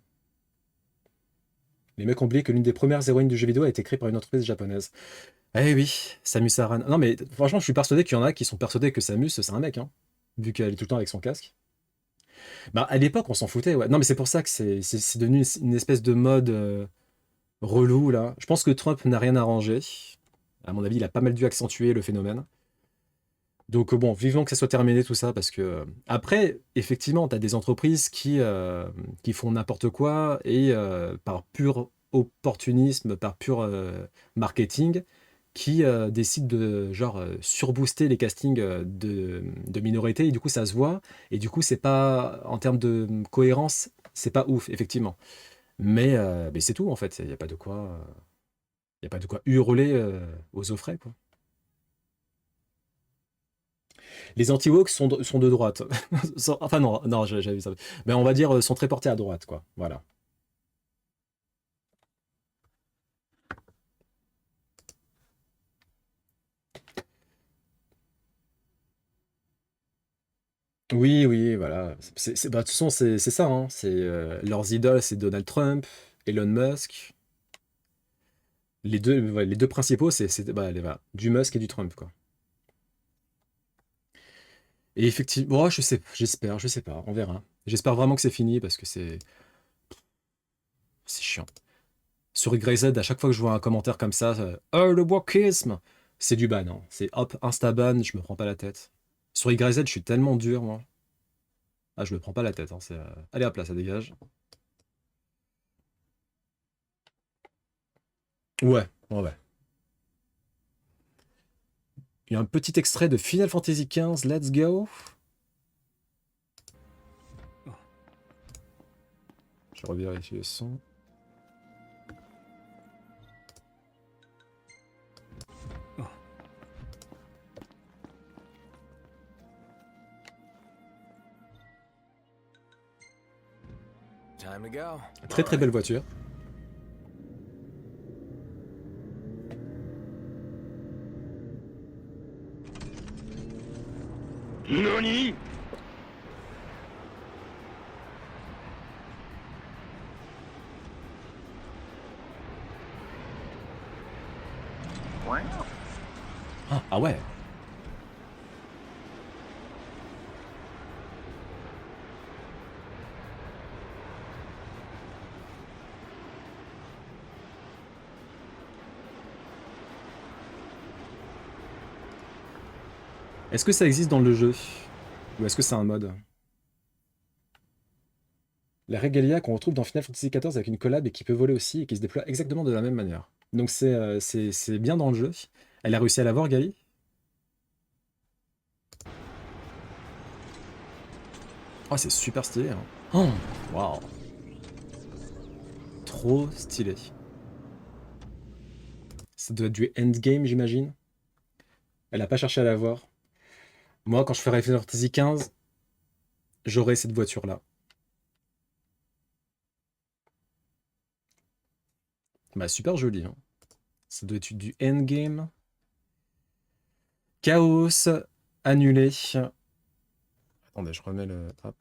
Speaker 1: Les mecs ont oublié que l'une des premières héroïnes du jeu vidéo a été créée par une entreprise japonaise. Eh oui, Samus Aran. Non, mais franchement, je suis persuadé qu'il y en a qui sont persuadés que Samus, c'est un mec, hein, vu qu'elle est tout le temps avec son casque. Bah, à l'époque, on s'en foutait, ouais. Non, mais c'est pour ça que c'est devenu une espèce de mode relou, là. Je pense que Trump n'a rien arrangé. À mon avis, il a pas mal dû accentuer le phénomène. Donc, bon, vivons que ça soit terminé tout ça, parce que. Après, effectivement, tu as des entreprises qui font n'importe quoi et par pur opportunisme, par pur marketing, qui décident de genre surbooster les castings de minorités, et du coup, ça se voit, et du coup, c'est pas. En termes de cohérence, c'est pas ouf, effectivement. Mais c'est tout, en fait. Il n'y a pas de quoi. Il y a pas de quoi hurler aux eaux frais, quoi. Les anti-woke sont de droite. Enfin non, non, j'avais vu ça. Mais on va dire sont très portés à droite, quoi. Voilà. Oui, oui, voilà. Bah, de toute façon, c'est ça, hein. Leurs idoles, c'est Donald Trump, Elon Musk. Les deux principaux, bah, voilà, du Musk et du Trump, quoi. Et effectivement, oh, j'espère, je sais pas, on verra. J'espère vraiment que c'est fini parce que c'est chiant. Sur YZ, à chaque fois que je vois un commentaire comme ça, oh le wokisme, c'est du ban, hein. C'est hop, insta-ban, je me prends pas la tête. Sur YZ, je suis tellement dur, moi. Ah, je me prends pas la tête, hein. Allez hop là, ça dégage. Ouais, ouais, ouais. Il y a un petit extrait de Final Fantasy XV, let's go. Je revérifie le son.
Speaker 6: Time to go.
Speaker 1: Très très belle voiture.
Speaker 3: NANI?
Speaker 1: Ah ouais. Est-ce que ça existe dans le jeu? Ou est-ce que c'est un mode? La Regalia qu'on retrouve dans Final Fantasy XIV avec une collab et qui peut voler aussi et qui se déploie exactement de la même manière. Donc c'est bien dans le jeu. Elle a réussi à l'avoir, Gali? Oh, c'est super stylé, hein. Oh, waouh. Trop stylé. Ça doit être du endgame, j'imagine. Elle a pas cherché à l'avoir. Moi, quand je ferai Final Fantasy XV, j'aurai cette voiture-là. Bah, super joli, hein. Ça doit être du endgame. Chaos, annulé. Attendez, je remets le... Hop.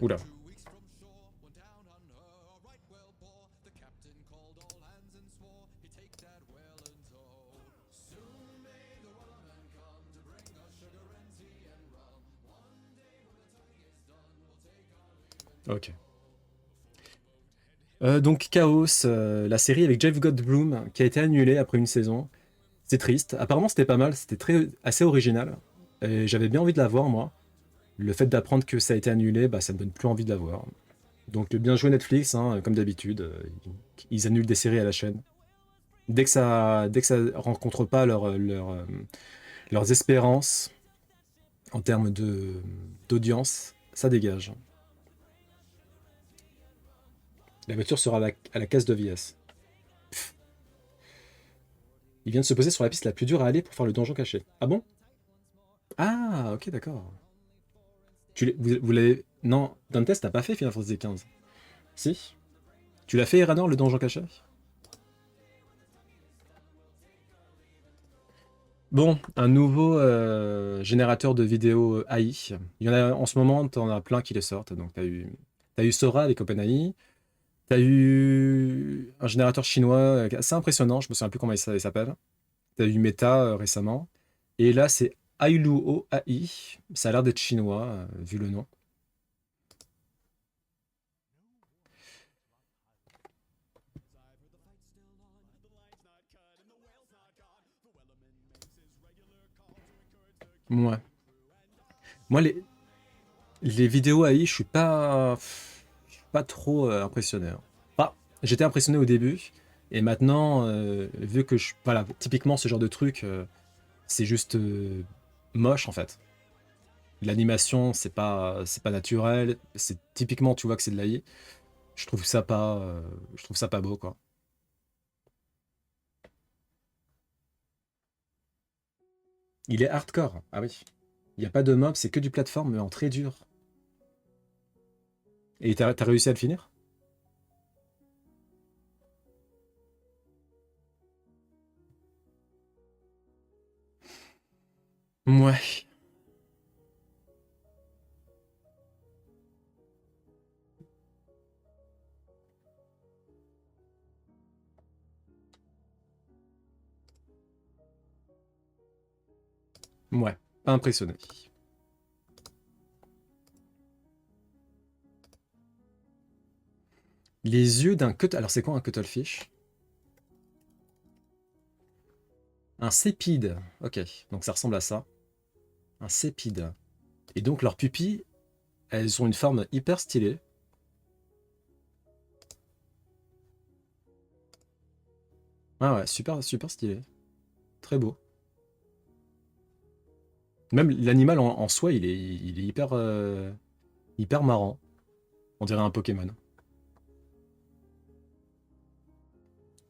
Speaker 1: Oula. Ok. Donc Chaos, la série avec Jeff Goldblum, qui a été annulée après une saison. C'est triste. Apparemment, c'était pas mal, c'était assez original. Et j'avais bien envie de la voir, moi. Le fait d'apprendre que ça a été annulé, bah, ça me donne plus envie de la voir. Donc bien joué Netflix, hein, comme d'habitude. Ils annulent des séries à la chaîne. Dès que ça rencontre pas leurs espérances en termes d'audience, ça dégage. La voiture sera à la case de VS. Il vient de se poser sur la piste la plus dure à aller pour faire le donjon caché. Ah bon? Ah, ok, d'accord. Vous l'avez... Non, Dantes, t'as pas fait Final Fantasy XV. Si? Tu l'as fait, Eranor, le donjon caché? Bon, un nouveau générateur de vidéos AI. Il y en a en ce moment, t'en as plein qui les sortent. Donc t'as eu Sora avec OpenAI. T'as eu un générateur chinois assez impressionnant, je me souviens plus comment il s'appelle. T'as eu Meta récemment. Et là, c'est Ailuo AI. Ça a l'air d'être chinois, vu le nom. Ouais. Moi, les vidéos AI, je suis pas trop impressionné, hein. Enfin, j'étais impressionné au début, et maintenant, vu que voilà, typiquement ce genre de truc, c'est juste moche en fait. L'animation, c'est pas naturel. C'est typiquement, tu vois que c'est de l'AI. Je trouve ça pas beau, quoi. Il est hardcore. Ah oui. Il n'y a pas de mob, c'est que du plateforme, mais en très dur. Et t'as réussi à le finir? Ouais. Ouais. Pas impressionné. Les yeux d'un cut. Alors, c'est quoi un cuttlefish? Un sépide. Ok. Donc, ça ressemble à ça. Un sépide. Et donc, leurs pupilles, elles ont une forme hyper stylée. Ah ouais, super, super stylé. Très beau. Même l'animal en soi, il est hyper marrant. On dirait un Pokémon.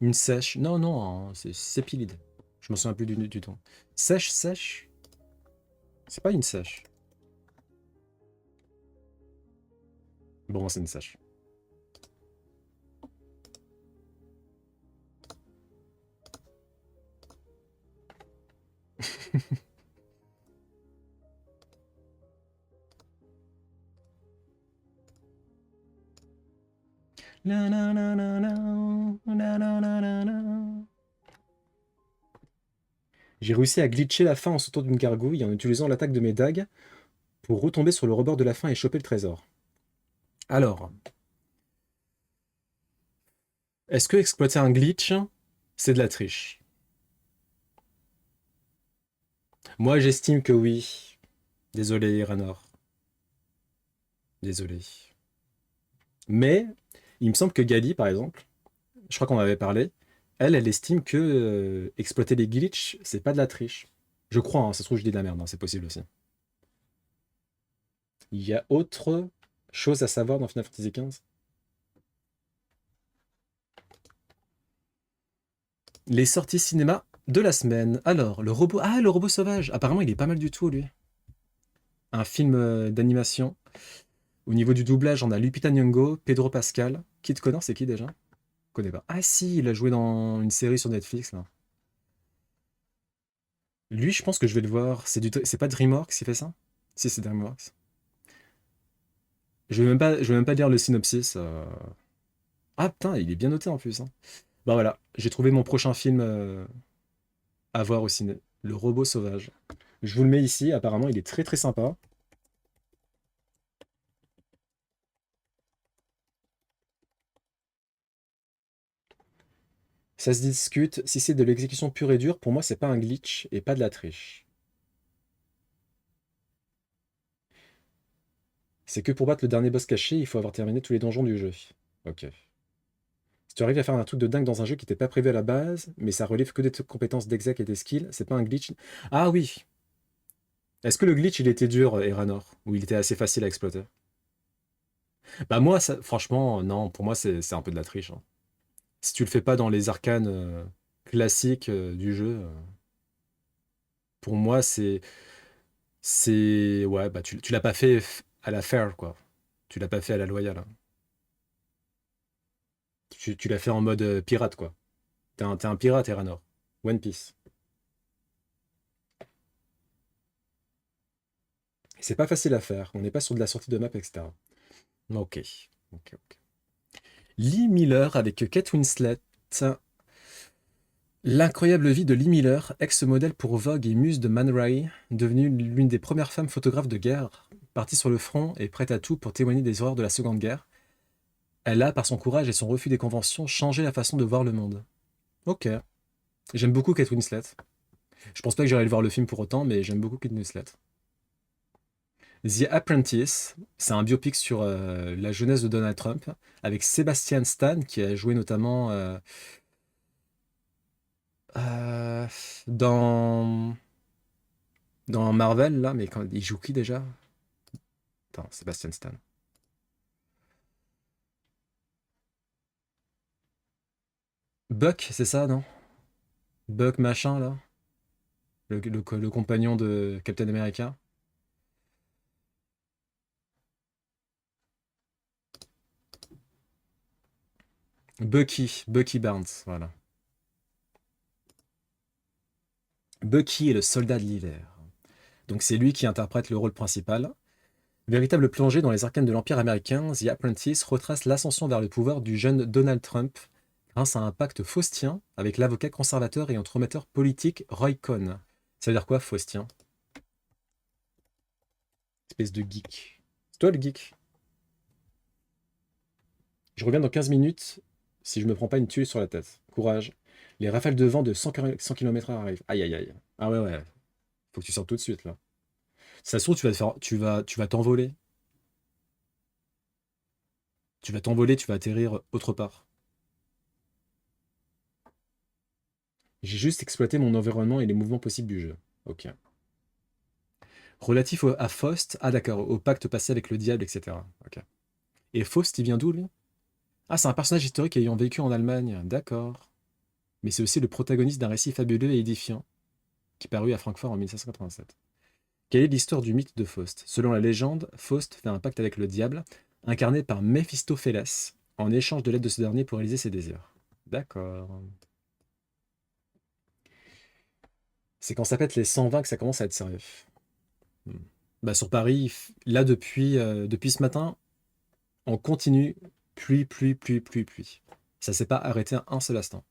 Speaker 1: Une sèche. Non, non, hein, c'est sépilide. Je me souviens plus du ton. Sèche, sèche. C'est pas une sèche. Bon, c'est une sèche. La, la, la, la, la, la, la, la, la, la. J'ai réussi à glitcher la fin en sautant d'une gargouille en utilisant l'attaque de mes dagues pour retomber sur le rebord de la fin et choper le trésor. Alors, est-ce que exploiter un glitch, c'est de la triche? Moi, j'estime que oui. Désolé, Ranor. Désolé. Mais, il me semble que Gali, par exemple, je crois qu'on en avait parlé, elle estime que exploiter les glitches, c'est pas de la triche. Je crois, hein, ça se trouve, je dis de la merde, hein, c'est possible aussi. Il y a autre chose à savoir dans Final Fantasy XV? Les sorties cinéma de la semaine. Alors, le robot. Ah, le robot sauvage. Apparemment, il est pas mal du tout, lui. Un film d'animation. Au niveau du doublage, on a Lupita Nyong'o, Pedro Pascal. Kid Connor, c'est qui déjà? Je connais pas. Ah si, il a joué dans une série sur Netflix, là. Lui, je pense que je vais le voir. C'est pas DreamWorks qui fait ça? Si, c'est DreamWorks. Je vais même pas lire le synopsis. Ah putain, il est bien noté en plus, hein. Bah voilà, j'ai trouvé mon prochain film à voir au ciné. Le robot sauvage. Je vous le mets ici, apparemment il est très très sympa. Ça se discute. Si c'est de l'exécution pure et dure, pour moi, c'est pas un glitch et pas de la triche. C'est que pour battre le dernier boss caché, il faut avoir terminé tous les donjons du jeu. Ok. Si tu arrives à faire un truc de dingue dans un jeu qui n'était pas prévu à la base, mais ça relève que des compétences d'exec et des skills, c'est pas un glitch. Ah oui! Est-ce que le glitch il était dur, Eranor? Ou il était assez facile à exploiter? Bah moi, franchement, non, pour moi c'est un peu de la triche, hein. Si tu le fais pas dans les arcanes classiques du jeu, pour moi c'est ouais bah tu l'as pas fait à la fair quoi. Tu l'as pas fait à la loyale, hein. Tu l'as fait en mode pirate quoi. T'es un pirate, Eranor. One Piece. C'est pas facile à faire. On n'est pas sur de la sortie de map, etc. Ok. Ok, ok. Lee Miller avec Kate Winslet. L'incroyable vie de Lee Miller, ex-modèle pour Vogue et muse de Man Ray, devenue l'une des premières femmes photographes de guerre, partie sur le front et prête à tout pour témoigner des horreurs de la Seconde Guerre. Elle a, par son courage et son refus des conventions, changé la façon de voir le monde. Ok. J'aime beaucoup Kate Winslet. Je pense pas que j'irai le voir le film pour autant, mais j'aime beaucoup Kate Winslet. The Apprentice, c'est un biopic sur la jeunesse de Donald Trump, avec Sebastian Stan, qui a joué notamment euh, dans, dans Marvel, là, mais quand, il joue qui déjà? Attends, Sebastian Stan. Buck, c'est ça, non? Buck machin, là? Le compagnon de Captain America? Bucky Barnes, voilà. Bucky est le soldat de l'hiver. Donc c'est lui qui interprète le rôle principal. Véritable plongée dans les arcanes de l'Empire américain, The Apprentice retrace l'ascension vers le pouvoir du jeune Donald Trump grâce à un pacte faustien avec l'avocat conservateur et entremetteur politique Roy Cohn. Ça veut dire quoi, faustien? Espèce de geek. C'est toi le geek? Je reviens dans 15 minutes si je me prends pas une tuile sur la tête. Courage. Les rafales de vent de 100 km/h arrivent. Aïe aïe aïe. Ah ouais ouais. Faut que tu sortes tout de suite là. Si ça se trouve, tu vas t'envoler. Tu vas t'envoler, tu vas atterrir autre part. J'ai juste exploité mon environnement et les mouvements possibles du jeu. Ok. Relatif à Faust, ah d'accord, au pacte passé avec le diable, etc. Ok. Et Faust, il vient d'où lui? Ah, c'est un personnage historique ayant vécu en Allemagne, d'accord. Mais c'est aussi le protagoniste d'un récit fabuleux et édifiant, qui parut à Francfort en 1587. Quelle est l'histoire du mythe de Faust? Selon la légende, Faust fait un pacte avec le diable, incarné par Méphistophélès, en échange de l'aide de ce dernier pour réaliser ses désirs. D'accord. C'est quand ça pète les 120 que ça commence à être sérieux. Hmm. Bah, sur Paris, là depuis ce matin, on continue pluie, pluie, pluie, pluie, pluie. Ça s'est pas arrêté un seul instant.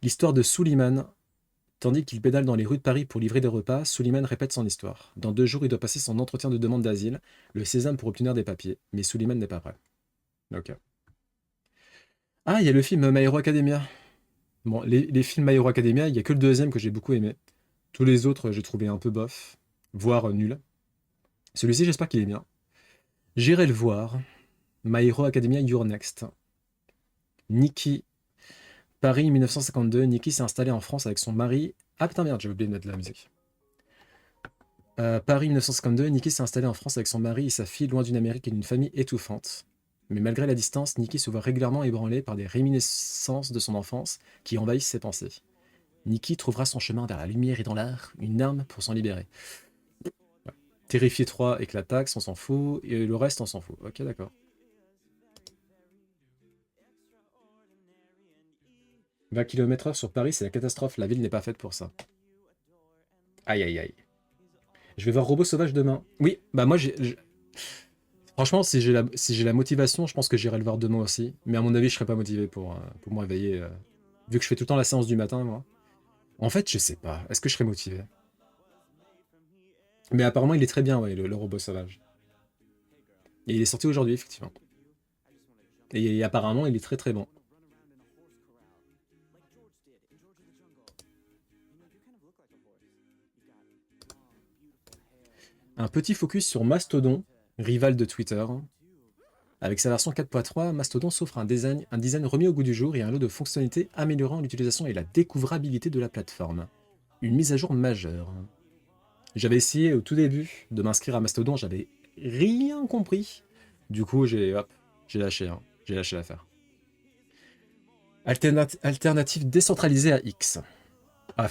Speaker 1: L'histoire de Suleiman, tandis qu'il pédale dans les rues de Paris pour livrer des repas, Suleiman répète son histoire. Dans 2 jours, il doit passer son entretien de demande d'asile, le sésame pour obtenir des papiers, mais Suleiman n'est pas prêt. Ok. Ah, il y a le film My Hero Academia. Bon, les films My Hero Academia, il y a que le deuxième que j'ai beaucoup aimé. Tous les autres, j'ai trouvé un peu bof, voire nul. Celui-ci, j'espère qu'il est bien. J'irai le voir. My Hero Academia You're Next. Nikki. Paris 1952. Nikki s'est installée en France avec son mari. Ah putain merde, j'ai oublié de mettre de la musique. Paris 1952. Nikki s'est installée en France avec son mari et sa fille, loin d'une Amérique et d'une famille étouffante. Mais malgré la distance, Nikki se voit régulièrement ébranlée par des réminiscences de son enfance qui envahissent ses pensées. Nikki trouvera son chemin vers la lumière et dans l'art, une arme pour s'en libérer. Ouais. Terrifier 3 avec la taxe, on s'en fout, et le reste, on s'en fout. Ok, d'accord. 20 km/h sur Paris, c'est la catastrophe, la ville n'est pas faite pour ça. Aïe aïe aïe. Je vais voir Robot Sauvage demain. Oui, bah moi franchement, si j'ai la motivation, je pense que j'irai le voir demain aussi. Mais à mon avis, je serai pas motivé pour me réveiller. Vu que je fais tout le temps la séance du matin, moi. En fait, je sais pas. Est-ce que je serais motivé? Mais apparemment, il est très bien, ouais, le Robot Sauvage. Et il est sorti aujourd'hui, effectivement. Et apparemment, il est très très bon. Un petit focus sur Mastodon, rival de Twitter. Avec sa version 4.3, Mastodon s'offre un design remis au goût du jour et un lot de fonctionnalités améliorant l'utilisation et la découvrabilité de la plateforme. Une mise à jour majeure. J'avais essayé au tout début de m'inscrire à Mastodon, j'avais rien compris. Du coup, j'ai lâché, hein. J'ai lâché l'affaire. Alternative décentralisée à X. Ah,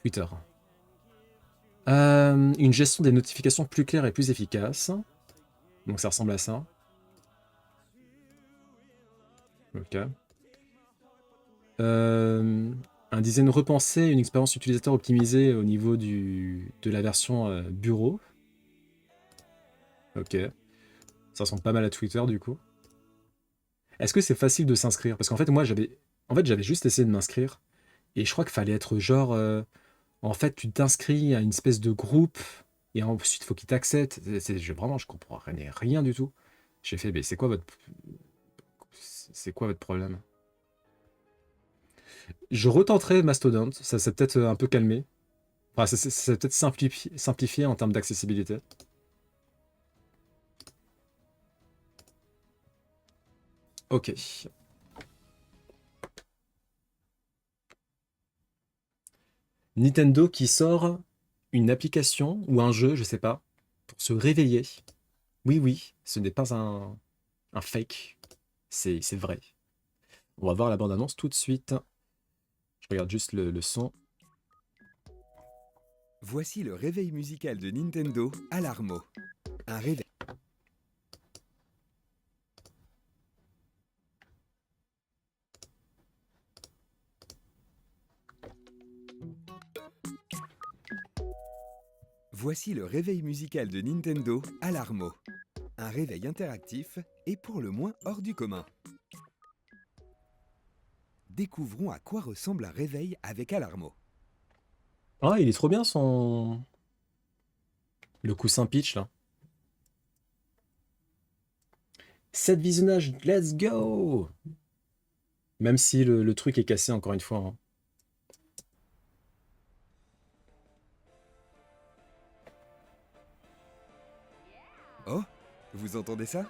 Speaker 1: Twitter. Une gestion des notifications plus claire et plus efficace. Donc ça ressemble à ça. Ok. Un design repensé, une expérience utilisateur optimisée au niveau de la version bureau. Ok. Ça ressemble pas mal à Twitter du coup. Est-ce que c'est facile de s'inscrire? Parce qu'en fait, moi, j'avais juste essayé de m'inscrire. Et je crois qu'il fallait être genre... en fait, tu t'inscris à une espèce de groupe. Et ensuite, il faut qu'il t'accepte. Vraiment, je comprends rien du tout. J'ai fait, mais c'est quoi votre problème? Je retenterai Mastodon. Ça s'est peut-être un peu calmé. Enfin, ça s'est peut-être simplifié en termes d'accessibilité. Ok. Nintendo qui sort une application ou un jeu, je sais pas, pour se réveiller. Oui, ce n'est pas un fake. C'est vrai. On va voir la bande-annonce tout de suite. Je regarde juste le son.
Speaker 7: Voici le réveil musical de Nintendo Alarmo. Un réveil. Voici le réveil musical de Nintendo Alarmo. Un réveil interactif et pour le moins hors du commun. Découvrons à quoi ressemble un réveil avec Alarmo.
Speaker 1: Ah, il est trop bien le coussin pitch là. 7 visionnages, let's go! Même si le truc est cassé encore une fois, hein.
Speaker 7: Oh, vous entendez ça?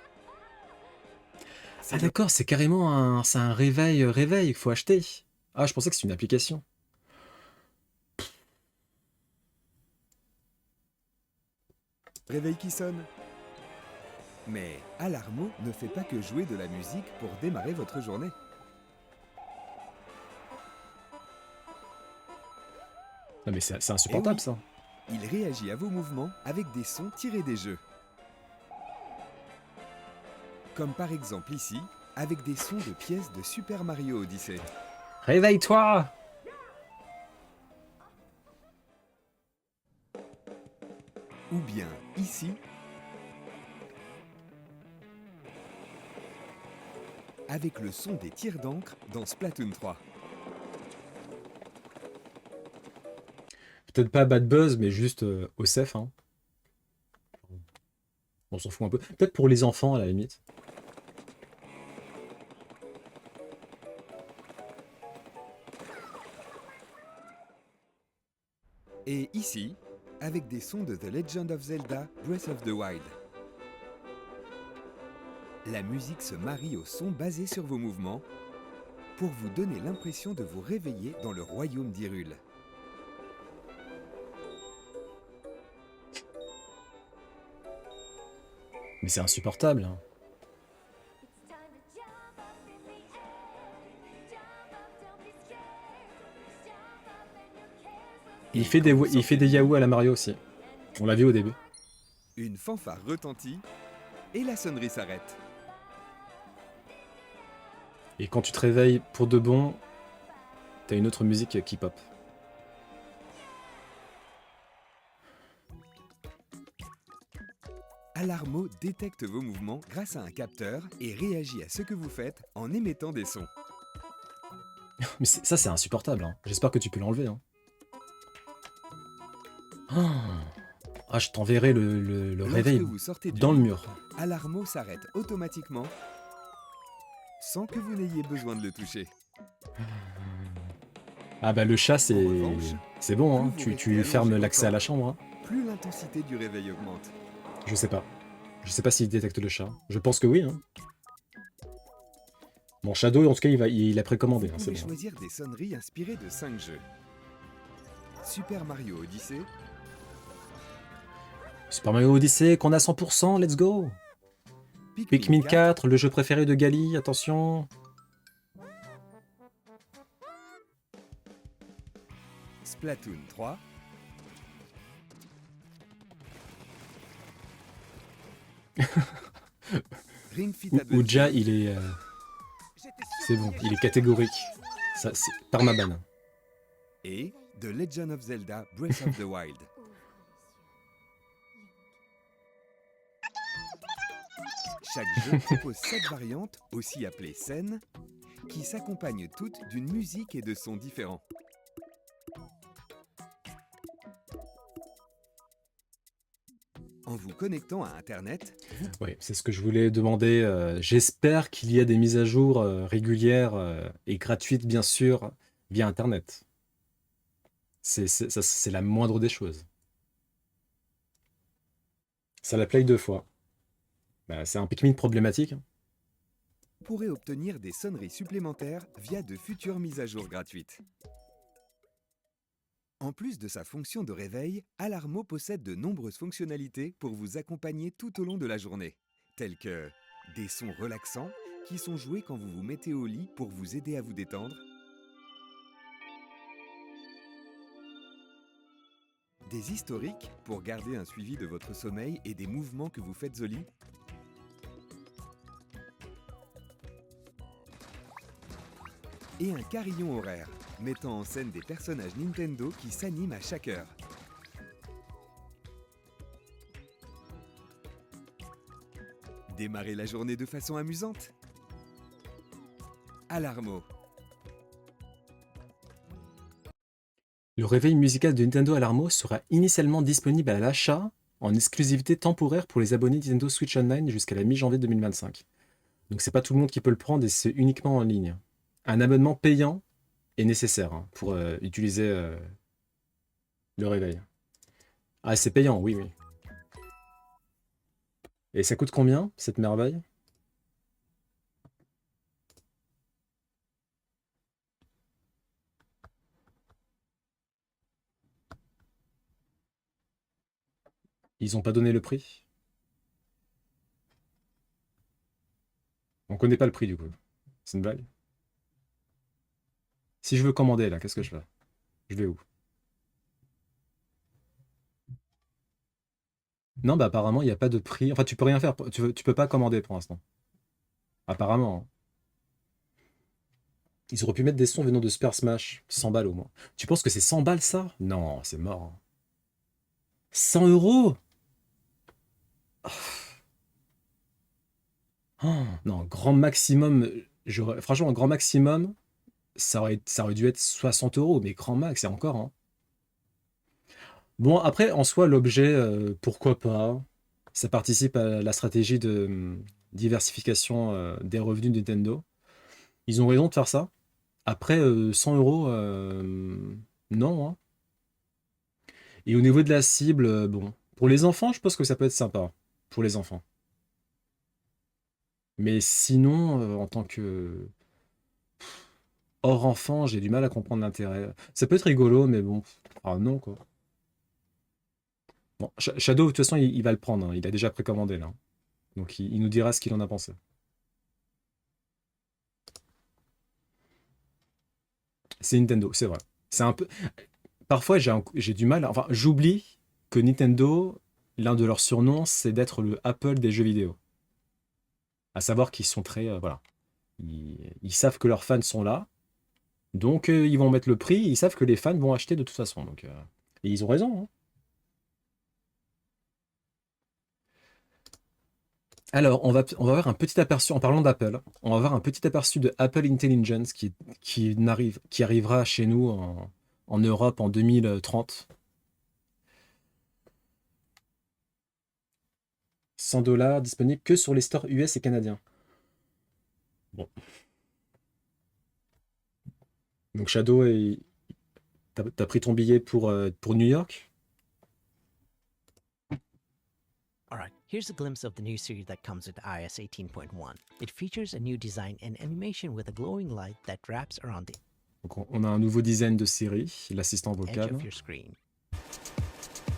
Speaker 1: Ah d'accord, c'est carrément c'est un réveil qu'il faut acheter. Ah, je pensais que c'était une application.
Speaker 7: Réveil qui sonne. Mais Alarmo ne fait pas que jouer de la musique pour démarrer votre journée.
Speaker 1: Non mais c'est insupportable
Speaker 7: oui.
Speaker 1: ça.
Speaker 7: Il réagit à vos mouvements avec des sons tirés des jeux. Comme par exemple ici, avec des sons de pièces de Super Mario Odyssey.
Speaker 1: Réveille-toi!
Speaker 7: Ou bien ici, avec le son des tirs d'encre dans Splatoon 3.
Speaker 1: Peut-être pas bad buzz, mais juste OSEF, hein. On s'en fout un peu. Peut-être pour les enfants à la limite.
Speaker 7: Et ici, avec des sons de The Legend of Zelda Breath of the Wild. La musique se marie au son basé sur vos mouvements pour vous donner l'impression de vous réveiller dans le royaume d'Hyrule.
Speaker 1: Mais c'est insupportable, hein. Il fait des yaourts à la Mario aussi. On l'a vu au début.
Speaker 7: Une fanfare retentit et la sonnerie s'arrête.
Speaker 1: Et quand tu te réveilles pour de bon, t'as une autre musique qui pop.
Speaker 7: Alarmo détecte vos mouvements grâce à un capteur et réagit à ce que vous faites en émettant des sons.
Speaker 1: Mais ça, c'est insupportable, hein. J'espère que tu peux l'enlever, hein. Ah, je t'enverrai le
Speaker 7: Lorsque
Speaker 1: réveil
Speaker 7: vous sortez du
Speaker 1: dans le
Speaker 7: lit,
Speaker 1: mur.
Speaker 7: Alarmo s'arrête automatiquement sans que vous n'ayez besoin de le toucher.
Speaker 1: Ah bah le chat,
Speaker 7: En revanche,
Speaker 1: c'est bon, hein.
Speaker 7: plus vous
Speaker 1: Tu
Speaker 7: restez
Speaker 1: fermes
Speaker 7: allongé
Speaker 1: l'accès à
Speaker 7: longtemps,
Speaker 1: la chambre, hein.
Speaker 7: plus l'intensité du réveil augmente.
Speaker 1: Je sais pas. Je sais pas s'il détecte le chat. Je pense que oui. Hein. Bon, Shadow, en tout cas, il a précommandé.
Speaker 7: Vous
Speaker 1: Hein, c'est
Speaker 7: pouvez
Speaker 1: bon.
Speaker 7: choisir des sonneries inspirées de 5 jeux. Super Mario Odyssey,
Speaker 1: Super Mario Odyssey, qu'on a 100%, let's go. Pikmin 4, le jeu préféré de Gali, attention.
Speaker 7: Splatoon 3, Ring Fit Adventure,
Speaker 1: Ouja, il est... c'est bon, il est catégorique. Ça, c'est permaban.
Speaker 7: et The Legend of Zelda Breath of the Wild. Chaque jeu propose 7 variantes, aussi appelées scènes, qui s'accompagnent toutes d'une musique et de sons différents. En vous connectant à Internet,
Speaker 1: Oui, c'est ce que je voulais demander. J'espère qu'il y a des mises à jour régulières et gratuites, bien sûr, via Internet. C'est la moindre des choses. Ça la play 2 fois. Bah, c'est un Pikmin problématique. Hein.
Speaker 7: vous pourrez obtenir des sonneries supplémentaires via de futures mises à jour gratuites. En plus de sa fonction de réveil, Alarmo possède de nombreuses fonctionnalités pour vous accompagner tout au long de la journée, tels que des sons relaxants qui sont joués quand vous vous mettez au lit pour vous aider à vous détendre, des historiques pour garder un suivi de votre sommeil et des mouvements que vous faites au lit, et un carillon horaire, mettant en scène des personnages Nintendo qui s'animent à chaque heure. Démarrez la journée de façon amusante. Alarmo.
Speaker 1: Le réveil musical de Nintendo Alarmo sera initialement disponible à l'achat en exclusivité temporaire pour les abonnés Nintendo Switch Online jusqu'à la mi-janvier 2025. Donc c'est pas tout le monde qui peut le prendre et c'est uniquement en ligne. Un abonnement payant est nécessaire hein, pour utiliser le réveil. Ah, c'est payant, oui, oui. Et ça coûte combien, cette merveille? Ils ont pas donné le prix? On connaît pas le prix, du coup. C'est une blague? Si je veux commander, là, qu'est-ce que je fais? Je vais où? Non, bah apparemment, il n'y a pas de prix. Enfin, tu peux rien faire. Tu peux pas commander pour l'instant. Apparemment. Hein. Ils auraient pu mettre des sons venant de Super Smash. 100 balles au moins. Tu penses que c'est 100 balles ça? Non, c'est mort. Hein. 100 euros? Oh, non, grand maximum. Franchement, un grand maximum, ça aurait dû être 60 euros, mais grand max, c'est encore. Hein. Bon, après, en soi, l'objet, pourquoi pas? Ça participe à la stratégie de diversification des revenus de Nintendo. Ils ont raison de faire ça. Après, 100 euros, non. Hein. Et au niveau de la cible, bon, pour les enfants, je pense que ça peut être sympa. Pour les enfants. Mais sinon, en tant que hors enfant, j'ai du mal à comprendre l'intérêt. Ça peut être rigolo, mais bon, ah non, quoi. Bon, Shadow, de toute façon, il va le prendre. Hein. Il a déjà précommandé, là. Donc, il nous dira ce qu'il en a pensé. C'est Nintendo, c'est vrai. C'est un peu... Parfois, j'ai du mal... Enfin, j'oublie que Nintendo, l'un de leurs surnoms, c'est d'être le Apple des jeux vidéo. À savoir qu'ils sont très... voilà. Ils savent que leurs fans sont là. Donc, ils vont mettre le prix. Ils savent que les fans vont acheter de toute façon. Donc, et ils ont raison. Hein. Alors, on va voir un petit aperçu, en parlant d'Apple, on va voir un petit aperçu de Apple Intelligence qui arrivera chez nous en Europe en 2030. 100 $ disponible que sur les stores US et canadiens. Bon. Donc Shadow, t'as pris ton billet pour New York?
Speaker 8: Here's a glimpse of the new series that comes with iOS 18.1. It features a new design and animation with a glowing light that wraps around the
Speaker 1: Donc on a un nouveau design de Siri, l'assistant
Speaker 8: edge
Speaker 1: vocal.
Speaker 8: of your screen.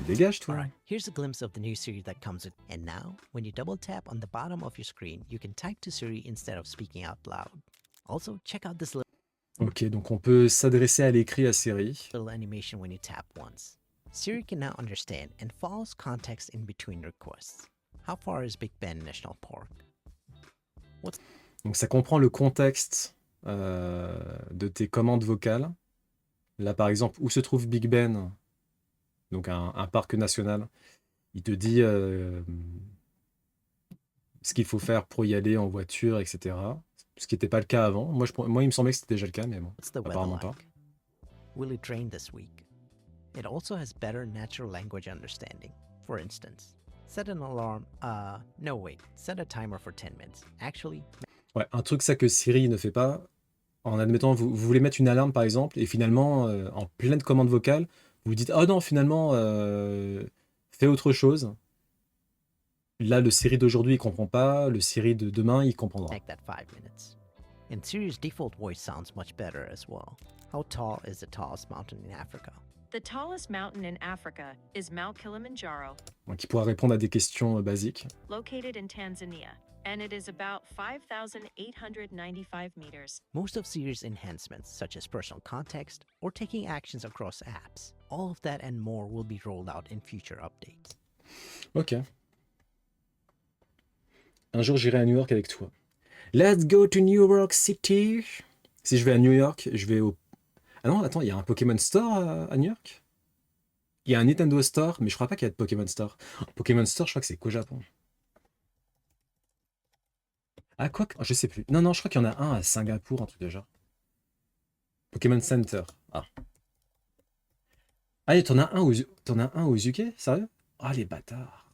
Speaker 1: Dégage toi.
Speaker 8: Alright, here's a glimpse of the new Siri that comes with. And now, when you double tap on the bottom of your screen, you can type to Siri instead of speaking out loud. Also, check out this
Speaker 1: Ok, donc on peut s'adresser à l'écrit à Siri.
Speaker 8: little animation when you tap once. Siri can now understand and follows context in between requests. How far is Big Ben National Park?
Speaker 1: Donc ça comprend le contexte de tes commandes vocales. Là par exemple, où se trouve Big Ben? Donc un parc national. Il te dit ce qu'il faut faire pour y aller en voiture, etc. Ce qui n'était pas le cas avant. Moi, il me semblait que c'était déjà le cas, mais bon,
Speaker 8: What's the weather
Speaker 1: apparemment pas.
Speaker 8: like? Will it rain this week? It also has better natural language understanding. For instance, set an alarm. No wait. Set a timer for 10 minutes. Actually,
Speaker 1: Ouais, un truc ça que Siri ne fait pas, en admettant, vous voulez mettre une alarme par exemple, et finalement, en pleine commande vocale, vous dites, oh non, finalement, fais autre chose. Là, le Siri d'aujourd'hui, il comprend pas, le Siri de demain, il comprendra.
Speaker 8: take that 5 minutes. And Siri's default voice sounds much better as well. How tall is the tallest mountain in Africa?
Speaker 9: The tallest mountain in Africa is Mount Kilimanjaro,
Speaker 1: Donc il pourra répondre à des questions basiques.
Speaker 9: located in Tanzania, and it is about 5,895 meters.
Speaker 8: Most of Siri's enhancements, such as personal context or taking actions across apps, all of that and more will be rolled out in future updates.
Speaker 1: Ok. Un jour, j'irai à New York avec toi. Let's go to New York City. Si je vais à New York, je vais au... Ah non, attends, il y a un Pokémon Store à New York? Il y a un Nintendo Store, mais je crois pas qu'il y a de Pokémon Store. Pokémon Store, je crois que c'est qu'au Japon. Ah, quoi que... Je sais plus. Non, non, je crois qu'il y en a un à Singapour, un truc de genre. Pokémon Center. Ah. Ah, et t'en as un aux UK? Sérieux? Ah, les bâtards.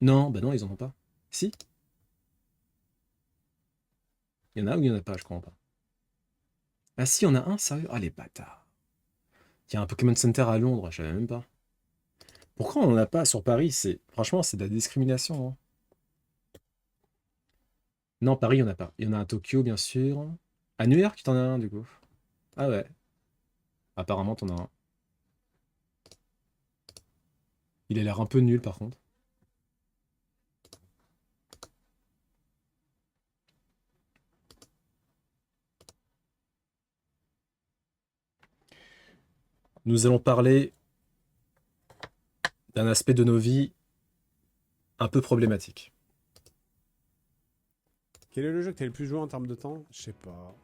Speaker 1: Non, bah non, ils en ont pas. Si? Il y en a ou il y en a pas, je crois pas. Ah si, il y en a un, sérieux? Ah, les bâtards. Il y a un Pokémon Center à Londres, je savais même pas. Pourquoi on n'en a pas sur Paris? Franchement, c'est de la discrimination, hein. Non, Paris, il n'y en a pas. Il y en a à Tokyo, bien sûr. À New York, t'en as un, du coup. Ah ouais. Apparemment, t'en as un. Il a l'air un peu nul, par contre. Nous allons parler d'un aspect de nos vies un peu problématique.
Speaker 10: Quel est le jeu que t'as le plus joué en termes de temps? Je sais pas.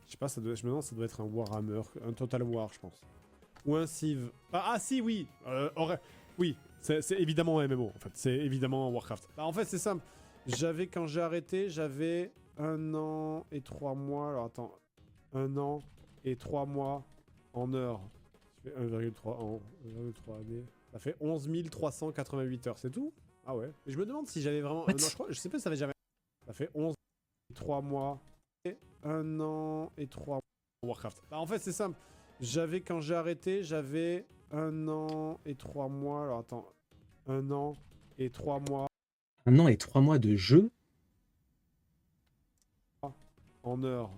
Speaker 10: Je me demande, ça doit être un Warhammer, un Total War, je pense. Ou un Civ. Ah si, oui. Oui, c'est évidemment un MMO, en fait. C'est évidemment un Warcraft. Bah, en fait, c'est simple. Quand j'ai arrêté, j'avais 1 an et 3 mois. Alors attends. 1 an et 3 mois en heures. Ça fait 1,3 ans. 1,3 années. Ça fait 11 388 heures, c'est tout? Ah ouais. Et je me demande si j'avais vraiment...
Speaker 1: What?
Speaker 10: non, je sais pas si ça avait jamais... Ça fait 11 et 3 mois. 1 an et 3 mois. Warcraft. Bah, en fait, c'est simple. Quand j'ai arrêté, j'avais 1 an et 3 mois. Alors attends. 1 an et 3 mois
Speaker 1: 1 an et 3 mois de jeu?
Speaker 10: en heures.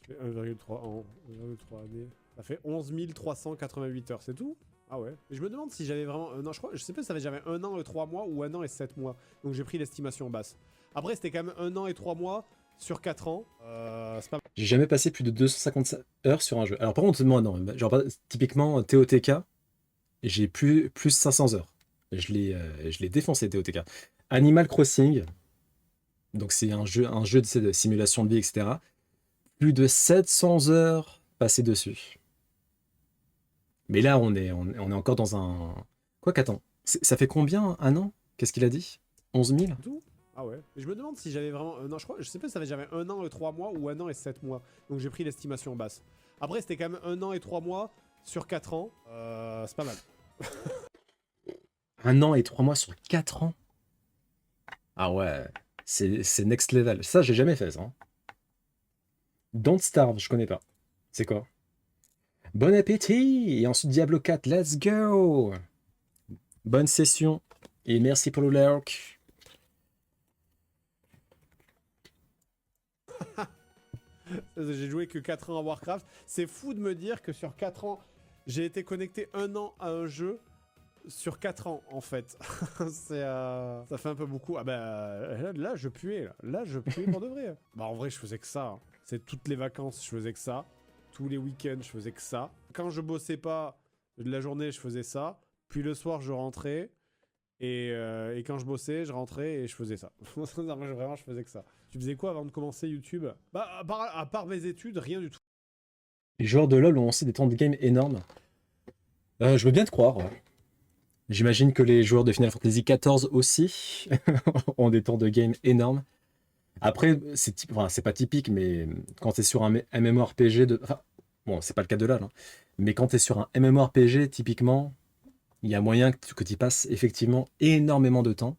Speaker 10: Ça fait 1,3 ans. 1,3 années. Ça fait 11 388 heures, c'est tout? Ah ouais. Et je me demande si j'avais vraiment... non, je sais pas si ça avait jamais 1 an et 3 mois ou 1 an et 7 mois. Donc j'ai pris l'estimation basse. Après, c'était quand même 1 an et 3 mois sur 4 ans. C'est pas...
Speaker 1: J'ai jamais passé plus de 250 heures sur un jeu. Alors par contre, moi, non. Genre, typiquement, TOTK, j'ai plus 500 heures. Je l'ai défoncé, TOTK. Animal Crossing, donc c'est un jeu de simulation de vie, etc. Plus de 700 heures passées dessus. Mais là, on est encore dans un... Quoi qu'attends, ça fait combien? 1 an? Qu'est-ce qu'il a dit? 11 000?
Speaker 10: Tout? Ah ouais. Et je me demande si j'avais vraiment... non, je sais pas si ça avait jamais 1 an et 3 mois ou 1 an et 7 mois. Donc j'ai pris l'estimation basse. Après, c'était quand même 1 an et 3 mois sur 4 ans. C'est pas mal.
Speaker 1: 1 an et 3 mois sur 4 ans? Ah ouais, c'est next level. Ça, j'ai jamais fait, ça, hein. Don't Starve, je connais pas. C'est quoi? Bon appétit! Et ensuite Diablo 4, let's go! Bonne session. Et merci pour le lurk.
Speaker 10: J'ai joué que 4 ans à Warcraft. C'est fou de me dire que sur 4 ans, j'ai été connecté 1 an à un jeu sur 4 ans, en fait. Ça fait un peu beaucoup. Ah bah, là, je puais. Là, je puais pour de vrai. Bah, en vrai, je faisais que ça. Hein. C'est toutes les vacances, je faisais que ça. Tous les week-ends, je faisais que ça. Quand je bossais pas de la journée, je faisais ça. Puis le soir, je rentrais. Et quand je bossais, je rentrais et je faisais ça. Vraiment, je faisais que ça. Tu faisais quoi avant de commencer YouTube? Bah, à part mes études, rien du tout.
Speaker 1: Les joueurs de LoL ont aussi des temps de game énormes. Je veux bien te croire. Ouais. J'imagine que les joueurs de Final Fantasy XIV aussi ont des temps de game énormes. Après, c'est pas typique, mais quand tu es sur un MMORPG de... Enfin, bon, c'est pas le cas de LoL, hein, mais quand tu es sur un MMORPG, typiquement, il y a moyen que tu y passes effectivement énormément de temps.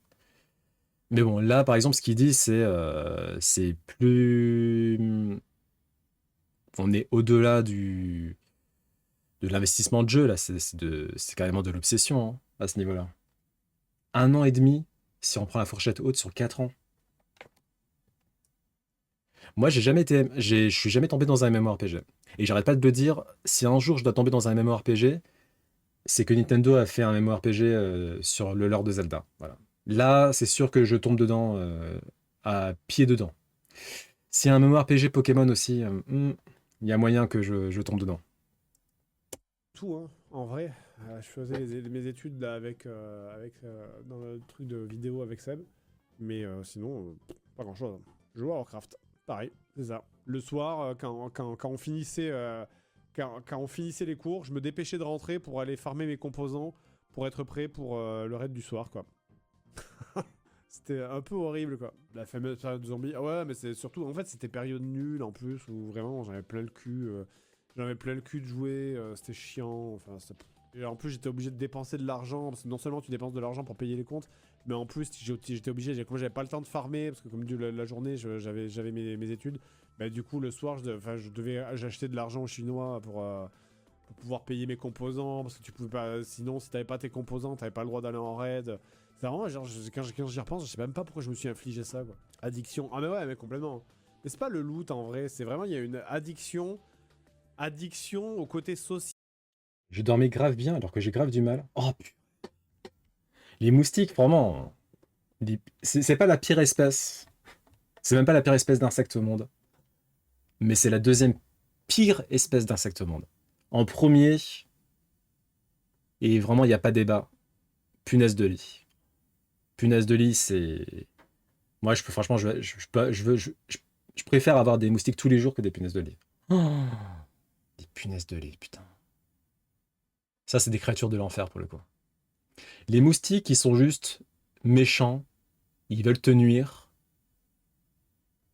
Speaker 1: Mais bon, là, par exemple, ce qu'il dit, c'est plus... On est au-delà de l'investissement de jeu, là. C'est carrément de l'obsession hein, à ce niveau-là. 1 an et demi, si on prend la fourchette haute, sur 4 ans. Moi, je suis jamais tombé dans un MMORPG. Et j'arrête pas de le dire, si un jour je dois tomber dans un MMORPG, c'est que Nintendo a fait un MMORPG sur le lore de Zelda. Voilà. Là, c'est sûr que je tombe dedans à pied dedans. S'il y a un MMORPG Pokémon aussi, il y a moyen que je tombe dedans.
Speaker 10: Tout, hein, en vrai. Je faisais mes études là dans le truc de vidéo avec Seb. Mais sinon, pas grand-chose. Hein. Je joue à Warcraft. Pareil, c'est ça. Le soir, quand on finissait... Quand on finissait les cours, je me dépêchais de rentrer pour aller farmer mes composants pour être prêt pour le raid du soir, quoi. C'était un peu horrible, quoi. La fameuse période de zombies. Ah ouais, mais c'est surtout... En fait, c'était période nulle, en plus, où vraiment, j'avais plein le cul. J'avais plein le cul de jouer. C'était chiant. Enfin, et en plus, j'étais obligé de dépenser de l'argent. Parce que non seulement tu dépenses de l'argent pour payer les comptes, mais en plus, j'étais obligé... Comme j'avais pas le temps de farmer, parce que comme la journée, j'avais mes études... Bah, du coup, le soir, j'achetais de l'argent aux Chinois pour pouvoir payer mes composants. Parce que tu pouvais pas. Sinon, si t'avais pas tes composants, t'avais pas le droit d'aller en raid. C'est vraiment, genre, quand j'y repense, je sais même pas pourquoi je me suis infligé ça, quoi. Addiction. Ah, mais ouais, mais complètement. Mais c'est pas le loot en vrai. C'est vraiment, il y a une addiction. Addiction au côté social.
Speaker 1: Je dormais grave bien alors que j'ai grave du mal. Oh putain. Les moustiques, vraiment. C'est pas la pire espèce. C'est même pas la pire espèce d'insecte au monde. Mais c'est la deuxième pire espèce d'insecte au monde. En premier, et vraiment il n'y a pas débat, punaise de lit. Punaise de lit, c'est... Moi, franchement, je préfère avoir des moustiques tous les jours que des punaises de lit. Oh, des punaises de lit, putain. Ça, c'est des créatures de l'enfer pour le coup. Les moustiques, ils sont juste méchants, ils veulent te nuire.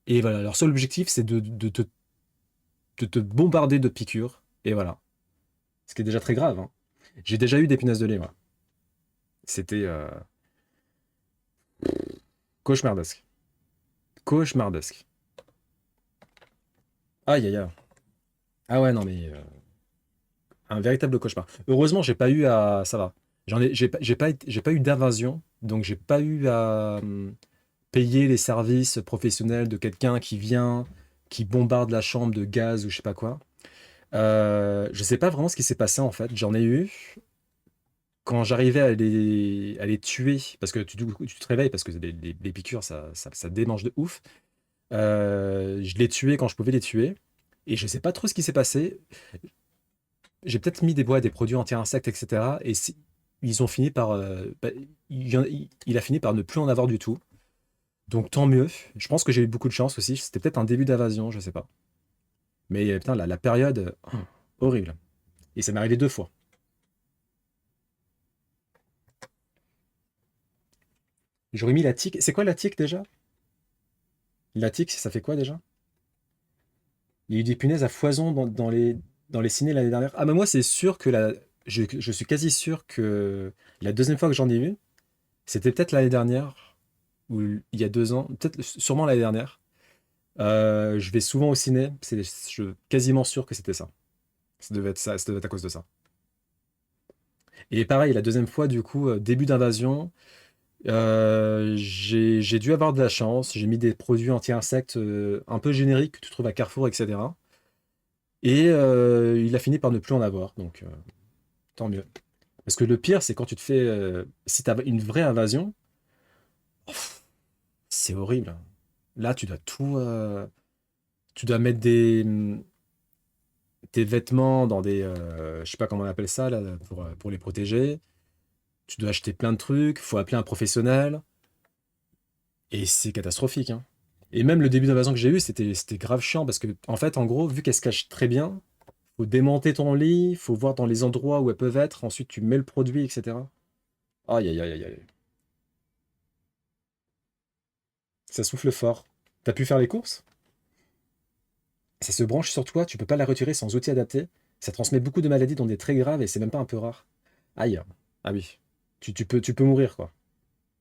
Speaker 1: Et voilà, leur seul objectif, c'est de te bombarder de piqûres, et voilà. Ce qui est déjà très grave. Hein. J'ai déjà eu des punaises de lit, moi. C'était cauchemardesque. Cauchemardesque. Aïe, aïe, aïe. Ah ouais, non, mais... un véritable cauchemar. Heureusement, j'ai pas eu à... Ça va. J'ai pas eu d'invasion, donc j'ai pas eu à payer les services professionnels de quelqu'un qui vient, qui bombarde la chambre de gaz ou je sais pas quoi. Je sais pas vraiment ce qui s'est passé en fait. J'en ai eu quand j'arrivais à les tuer, parce que tu te réveilles, parce que les piqûres, ça démange de ouf. Je les tuais quand je pouvais les tuer. Et je sais pas trop ce qui s'est passé. J'ai peut-être mis des produits anti-insectes, etc. Et ils ont fini par... il a fini par ne plus en avoir du tout. Donc tant mieux. Je pense que j'ai eu beaucoup de chance aussi. C'était peut-être un début d'invasion, je sais pas. Mais putain, la période, horrible. Et ça m'est arrivé 2 fois. J'aurais mis la tique. C'est quoi la tique déjà? La tique, ça fait quoi déjà? Il y a eu des punaises à foison dans les ciné l'année dernière. Ah, mais moi, c'est sûr que je suis quasi sûr que la deuxième fois que j'en ai eu, c'était peut-être l'année dernière, ou il y a 2 ans, peut-être sûrement l'année dernière. Je vais souvent au ciné, je suis quasiment sûr que c'était ça. Ça devait être ça, ça devait être à cause de ça. Et pareil, la deuxième fois, du coup, début d'invasion, J'ai dû avoir de la chance. J'ai mis des produits anti-insectes un peu génériques que tu trouves à Carrefour, etc. Et il a fini par ne plus en avoir, donc tant mieux. Parce que le pire, c'est quand tu te fais... si tu as une vraie invasion, c'est horrible. Là, tu dois tout... tu dois mettre tes vêtements dans des... je sais pas comment on appelle ça, là, pour les protéger. Tu dois acheter plein de trucs, faut appeler un professionnel. Et c'est catastrophique, hein. Et même le début d'invasion que j'ai eu, c'était grave chiant parce que, en fait, en gros, vu qu'elle se cache très bien, faut démonter ton lit, faut voir dans les endroits où elles peuvent être, ensuite tu mets le produit, etc. Aïe, aïe, aïe, aïe, aïe. Ça souffle fort. T'as pu faire les courses? Ça se branche sur toi, tu peux pas la retirer sans outil adapté. Ça transmet beaucoup de maladies dont des très graves et c'est même pas un peu rare. Aïe. Ah oui. Tu peux mourir, quoi.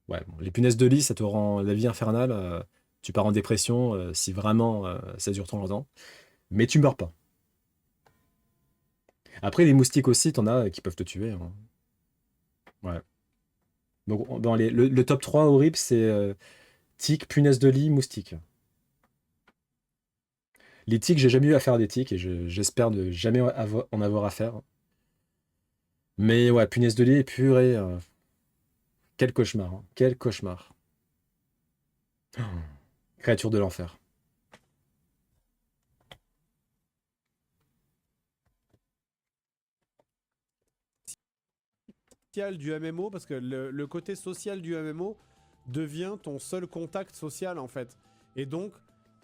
Speaker 1: Ouais, bon, les punaises de lit, ça te rend la vie infernale. Tu pars en dépression si vraiment ça dure trop longtemps. Mais tu meurs pas. Après, les moustiques aussi, t'en as qui peuvent te tuer, hein. Ouais. Donc, dans le top 3 horrible, c'est tiques, punaises de lit, moustiques. Les tiques, j'ai jamais eu à faire des tiques et j'espère ne jamais en avoir à faire. Mais ouais, punaises de lit, purée, quel cauchemar, hein. Quel cauchemar. Oh, créature de l'enfer.
Speaker 10: Social du MMO, parce que le côté social du MMO devient ton seul contact social en fait. Et donc,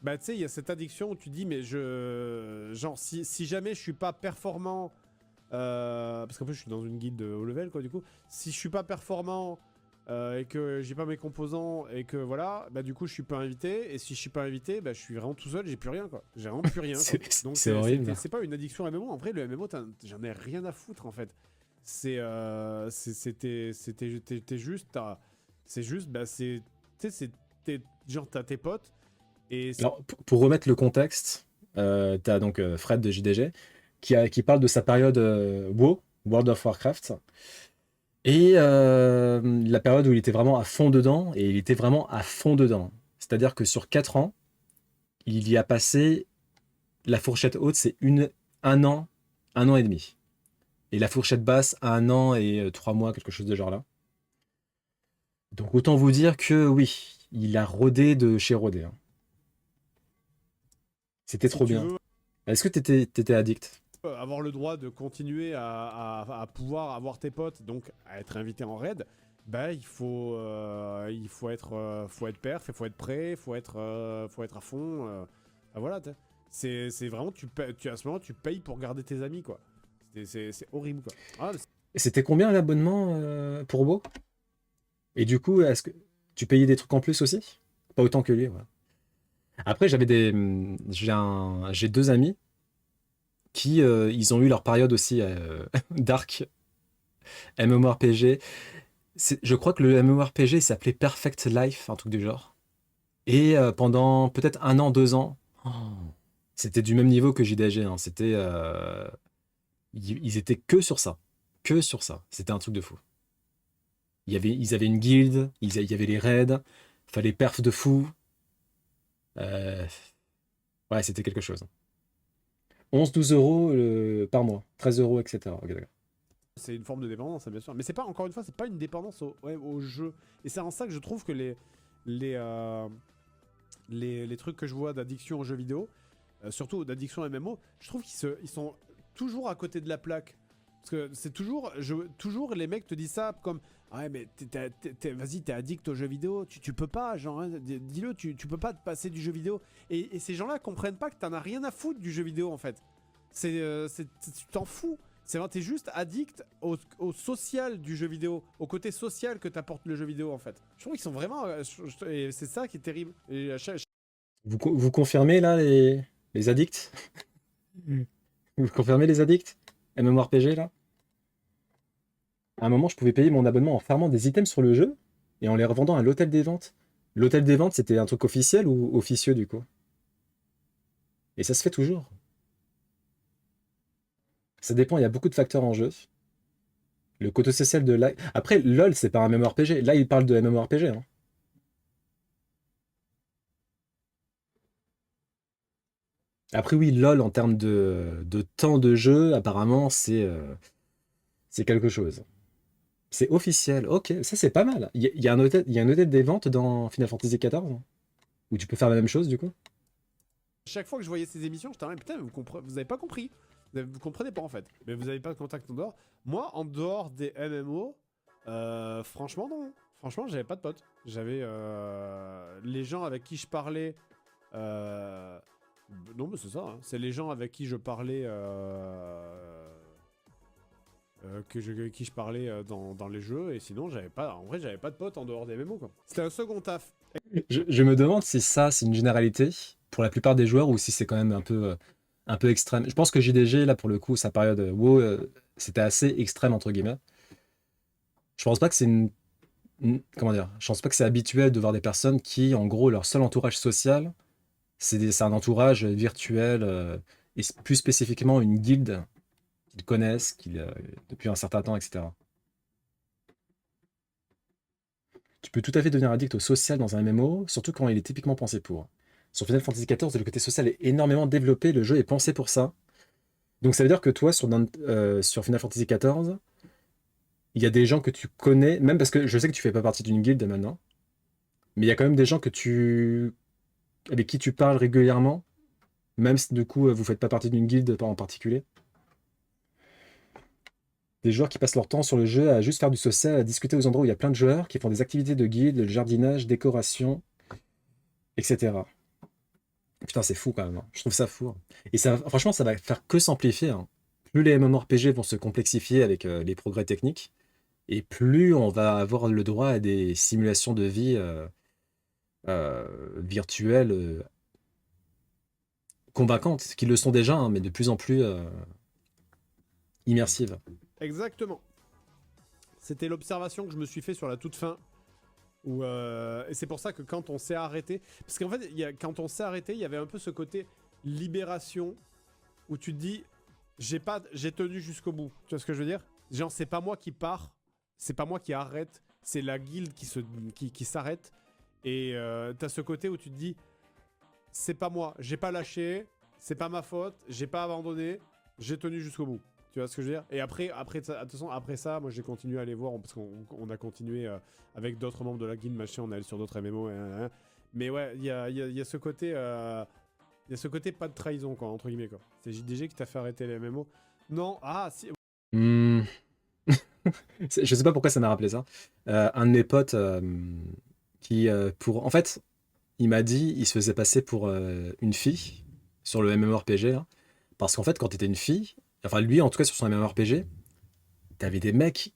Speaker 10: bah tu sais, il y a cette addiction où tu dis, mais genre, si jamais je suis pas performant, parce qu'en plus je suis dans une guilde de haut level quoi, du coup, si je suis pas performant et que j'ai pas mes composants et que voilà, bah du coup je suis pas invité. Et si je suis pas invité, bah je suis vraiment tout seul, j'ai plus rien quoi. J'ai vraiment plus rien quoi. Donc
Speaker 1: C'est horrible.
Speaker 10: c'est pas une addiction MMO. En vrai, le MMO, j'en ai rien à foutre en fait. T'es juste, c'est juste, bah c'est, tu sais, genre t'as tes potes et
Speaker 1: Alors, pour remettre le contexte, t'as donc Fred de JDG qui parle de sa période WoW, World of Warcraft, et la période où il était vraiment à fond dedans, et il était vraiment à fond dedans. C'est-à-dire que sur 4 ans, il y a passé, la fourchette haute, c'est un an et demi. Et la fourchette basse, 1 an et 3 mois, quelque chose de genre là. Donc autant vous dire que oui, il a rodé de chez rodé, hein. C'était
Speaker 10: si
Speaker 1: trop
Speaker 10: tu
Speaker 1: bien.
Speaker 10: veux
Speaker 1: Est-ce que t'étais addict?
Speaker 10: avoir le droit de continuer à pouvoir avoir tes potes, donc à être invité en raid, bah faut être perf, il faut être prêt, faut être à fond. Bah voilà, c'est vraiment à ce moment tu payes pour garder tes amis quoi. C'est horrible quoi. Ah,
Speaker 1: Et c'était combien l'abonnement pour WoW? Et du coup, est-ce que tu payais des trucs en plus aussi? Pas autant que lui, ouais. Après, j'ai 2 amis qui ils ont eu leur période aussi dark MMORPG. Je crois que le MMORPG s'appelait Perfect Life, un truc du genre. Et pendant peut-être 1 an, 2 ans, oh, c'était du même niveau que JDG, hein. Ils étaient que sur ça. Que sur ça. C'était un truc de fou. Ils avaient une guilde, il y avait les raids, fallait perf de fou. Euh, ouais, c'était quelque chose. 11-12 € par mois, 13 €, etc. Ok, d'accord.
Speaker 10: c'est une forme de dépendance, hein, bien sûr. Mais c'est pas, encore une fois, c'est pas une dépendance au jeu. Et c'est en ça que je trouve que les, euh, les trucs que je vois d'addiction aux jeux vidéo, surtout d'addiction MMO, je trouve ils sont toujours à côté de la plaque. Parce que c'est toujours les mecs te disent ça comme ouais mais vas-y t'es addict aux jeux vidéo, tu peux pas genre hein, dis-le, tu peux pas te passer du jeu vidéo. Et ces gens-là comprennent pas que t'en as rien à foutre du jeu vidéo en fait. Tu t'en fous. C'est vrai, t'es juste addict au social du jeu vidéo, au côté social que t'apporte le jeu vidéo en fait. Je trouve qu'ils sont vraiment et c'est ça qui est terrible. Et
Speaker 1: Vous confirmez là les addicts? Vous confirmez les addicts? MMORPG là? À un moment, je pouvais payer mon abonnement en farmant des items sur le jeu et en les revendant à l'hôtel des ventes. L'hôtel des ventes, c'était un truc officiel ou officieux du coup? Et ça se fait toujours. Ça dépend, il y a beaucoup de facteurs en jeu. Le côté social de là. Après, LoL, c'est pas un MMORPG. Là, il parle de MMORPG. Hein. Après, oui, LoL, en termes de temps de jeu, apparemment, c'est quelque chose. C'est officiel. Ok, ça, c'est pas mal. Il y a il y a un hôtel des ventes dans Final Fantasy XIV, où tu peux faire la même chose, du coup.
Speaker 10: Chaque fois que je voyais ces émissions, j'étais en mode, putain, mais vous avez pas compris. Vous comprenez pas en fait. Mais vous avez pas de contact en dehors. Moi, en dehors des MMO, franchement, non. Franchement, j'avais pas de potes. J'avais les gens avec qui je parlais. Non, mais c'est ça. Hein. C'est les gens avec qui je parlais. Qui je parlais dans les jeux. Et sinon, j'avais pas. En vrai, j'avais pas de potes en dehors des MMO, quoi. C'était un second taf.
Speaker 1: Je me demande si ça, c'est une généralité pour la plupart des joueurs ou si c'est quand même un peu extrême. Je pense que JDG, là, pour le coup, sa période WoW, c'était assez extrême, entre guillemets. Je pense pas que c'est comment dire? Je pense pas que c'est habituel de voir des personnes qui, en gros, leur seul entourage social, c'est un entourage virtuel, et plus spécifiquement une guilde qu'ils connaissent depuis un certain temps, etc. Tu peux tout à fait devenir addict au social dans un MMO, surtout quand il est typiquement pensé pour. Sur Final Fantasy XIV, le côté social est énormément développé, le jeu est pensé pour ça. Donc ça veut dire que toi, sur Final Fantasy XIV, il y a des gens que tu connais, même parce que je sais que tu fais pas partie d'une guilde maintenant, mais il y a quand même des gens avec qui tu parles régulièrement, même si du coup vous faites pas partie d'une guilde en particulier. Des joueurs qui passent leur temps sur le jeu à juste faire du social, à discuter aux endroits où il y a plein de joueurs, qui font des activités de guilde, de jardinage, décoration, etc. Putain, c'est fou quand même. Hein. Je trouve ça fou. Hein. Et ça, franchement, ça va faire que s'amplifier. Hein. Plus les MMORPG vont se complexifier avec les progrès techniques, et plus on va avoir le droit à des simulations de vie virtuelles convaincantes, qui le sont déjà, hein, mais de plus en plus immersives.
Speaker 10: Exactement. C'était l'observation que je me suis fait sur la toute fin. Et c'est pour ça que quand on s'est arrêté... Parce qu'en fait, quand on s'est arrêté, il y avait un peu ce côté libération où tu te dis, j'ai tenu jusqu'au bout. Tu vois ce que je veux dire? Genre, c'est pas moi qui pars, c'est pas moi qui arrête, c'est la guilde qui s'arrête. Et t'as ce côté où tu te dis, c'est pas moi, j'ai pas lâché, c'est pas ma faute, j'ai pas abandonné, j'ai tenu jusqu'au bout. Tu vois ce que je veux dire? Et après, attention, après ça, moi j'ai continué à aller voir, parce qu'on a continué avec d'autres membres de la guilde, machin, on est allé sur d'autres MMO. Mais ouais, il y a ce côté... Il y a ce côté pas de trahison, quoi, entre guillemets, quoi. C'est JDG qui t'a fait arrêter les MMO. Non, ah, si...
Speaker 1: Hmm. Je sais pas pourquoi ça m'a rappelé ça. Un de mes potes en fait, il m'a dit, il se faisait passer pour une fille sur le MMORPG, là. Parce qu'en fait, quand t'étais une fille, enfin lui, en tout cas sur son MMORPG, t'avais des mecs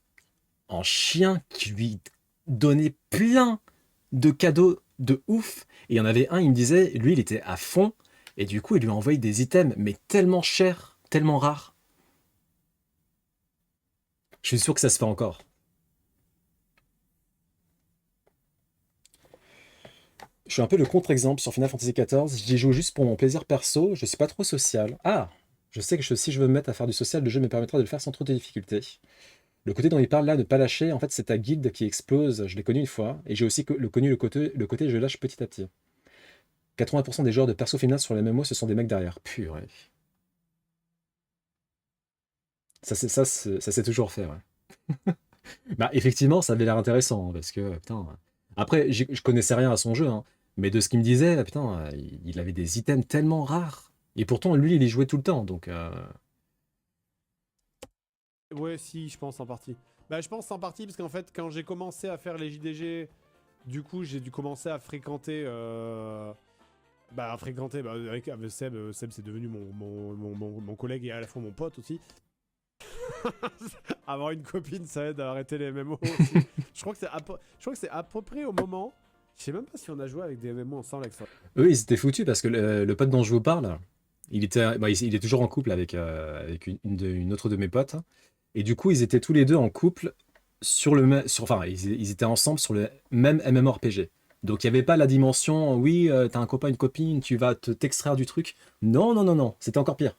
Speaker 1: en chien qui lui donnaient plein de cadeaux de ouf. Et il y en avait un, il me disait, lui, il était à fond. Et du coup, il lui a envoyé des items, mais tellement chers, tellement rares. Je suis sûr que ça se fait encore. Je suis un peu le contre-exemple sur Final Fantasy XIV. J'y joue juste pour mon plaisir perso. Je suis pas trop social. Ah, je sais que si je veux me mettre à faire du social, le jeu me permettra de le faire sans trop de difficultés. Le côté dont il parle là, de pas lâcher, en fait, c'est ta guilde qui explose. Je l'ai connu une fois. Et j'ai aussi connu le côté je lâche petit à petit. 80% des joueurs de perso féminin sur les MMO, ce sont des mecs derrière. Purée. Ça s'est toujours fait, ouais. Bah, effectivement, ça avait l'air intéressant, hein, parce que, putain... Après, je connaissais rien à son jeu, hein, mais de ce qu'il me disait, putain, il avait des items tellement rares. Et pourtant, lui, il y jouait tout le temps, donc...
Speaker 10: Ouais, si, je pense en partie. Bah, je pense en partie parce qu'en fait, quand j'ai commencé à faire les JDG, du coup, j'ai dû commencer à fréquenter... avec Seb. Seb, c'est devenu mon collègue et à la fois mon pote aussi. Avoir une copine, ça aide à arrêter les MMO aussi. Je crois que c'est à peu près au moment... Je sais même pas si on a joué avec des MMO ensemble avec ça.
Speaker 1: Eux, ils étaient foutus, parce que le pote dont je vous parle, il est toujours en couple avec une autre de mes potes. Hein. Et du coup, ils étaient tous les deux en couple ils étaient ensemble sur le même MMORPG. Donc il n'y avait pas la dimension, oui, t'as un copain, une copine, tu vas t'extraire du truc. Non, non, non, non, c'était encore pire.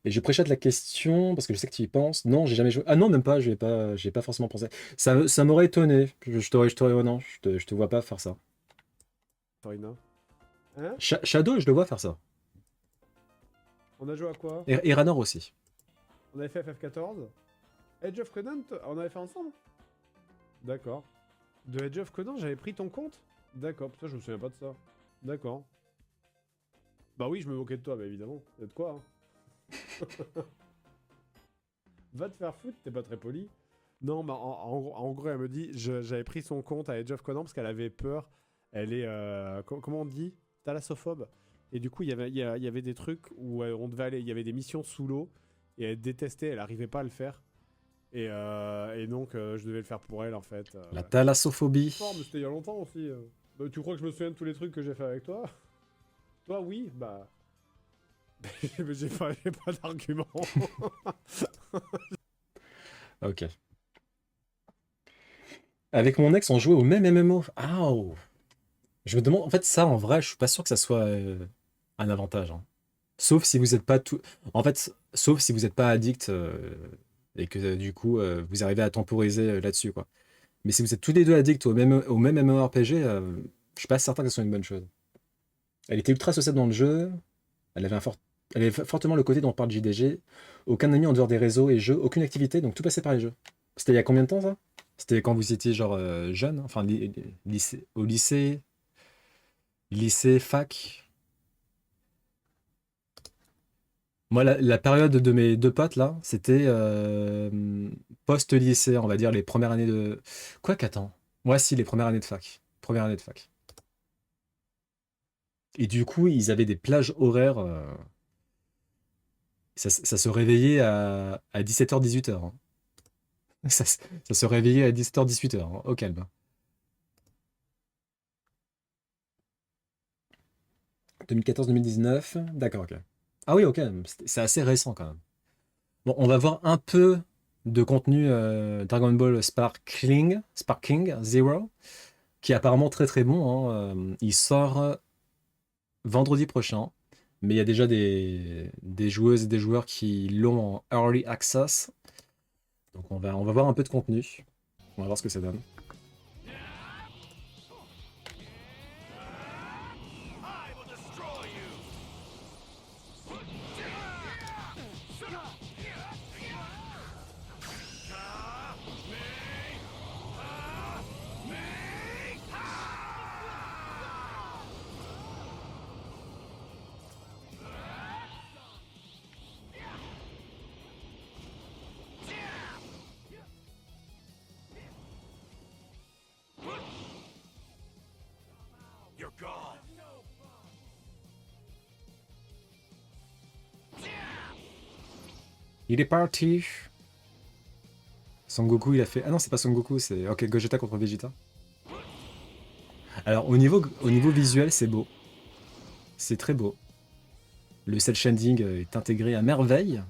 Speaker 1: Et je préchatte la question parce que je sais que tu y penses. Non, j'ai jamais joué. Ah non, même pas, j'ai pas forcément pensé. Ça m'aurait étonné. Oh non, je te vois pas faire ça.
Speaker 10: Farina. Hein?
Speaker 1: Shadow, je le vois faire ça.
Speaker 10: On a joué à quoi?
Speaker 1: Et Ranor aussi.
Speaker 10: On avait fait FF14. Edge of Conan, on avait fait ensemble? D'accord. De Edge of Conan, j'avais pris ton compte? D'accord, putain, je me souviens pas de ça. D'accord. Bah oui, je me moquais de toi, bah évidemment. Y'a de quoi, hein. Va te faire foutre, t'es pas très poli. Non, mais en gros, elle me dit, j'avais pris son compte à Edge of Conan parce qu'elle avait peur. Elle est, comment on dit? Thalassophobe. Et du coup, il y avait des trucs où on devait aller, il y avait des missions sous l'eau et elle détestait, elle arrivait pas à le faire. Et donc, je devais le faire pour elle en fait.
Speaker 1: La thalassophobie.
Speaker 10: Oh, mais c'était il y a longtemps aussi. Bah, tu crois que je me souviens de tous les trucs que j'ai fait avec toi? Toi, oui, bah. j'ai pas d'argument.
Speaker 1: Ok. Avec mon ex, on jouait au même MMO. Ah, oh. Je me demande, en fait, ça, en vrai, je suis pas sûr que ça soit un avantage, hein. Sauf si vous êtes pas tout. En fait, sauf si vous n'êtes pas addict et que du coup, vous arrivez à temporiser là-dessus, quoi. Mais si vous êtes tous les deux addicts au même MMORPG, je suis pas certain que ce soit une bonne chose. Elle était ultra sociable dans le jeu. Elle avait elle avait fortement le côté dont parle JDG. Aucun ami en dehors des réseaux et jeux, aucune activité, donc tout passait par les jeux. C'était il y a combien de temps ça? C'était quand vous étiez genre jeune, enfin au lycée, fac. Moi, la période de mes deux potes là, c'était post-lycée, on va dire les premières années de. Quoi qu'attends? Moi, si, les premières années de fac. Première année de fac. Et du coup, ils avaient des plages horaires. Ça se réveillait à 17h, 18h. Ça se réveillait à 17h, 18h, au calme. 2014-2019, d'accord, ok. Ah oui, ok, c'est assez récent quand même. Bon, on va voir un peu de contenu Dragon Ball Sparking Zero, qui est apparemment très très bon, hein. Il sort vendredi prochain, mais il y a déjà des joueuses et des joueurs qui l'ont en Early Access. Donc on va voir un peu de contenu. On va voir ce que ça donne.
Speaker 3: You're gone.
Speaker 1: Il est parti. Son Goku, il a fait. Ah non, c'est pas Son Goku, c'est. Ok, Gogeta contre Vegeta. Alors, au niveau visuel, c'est beau. C'est très beau. Le cel shading est intégré à merveille.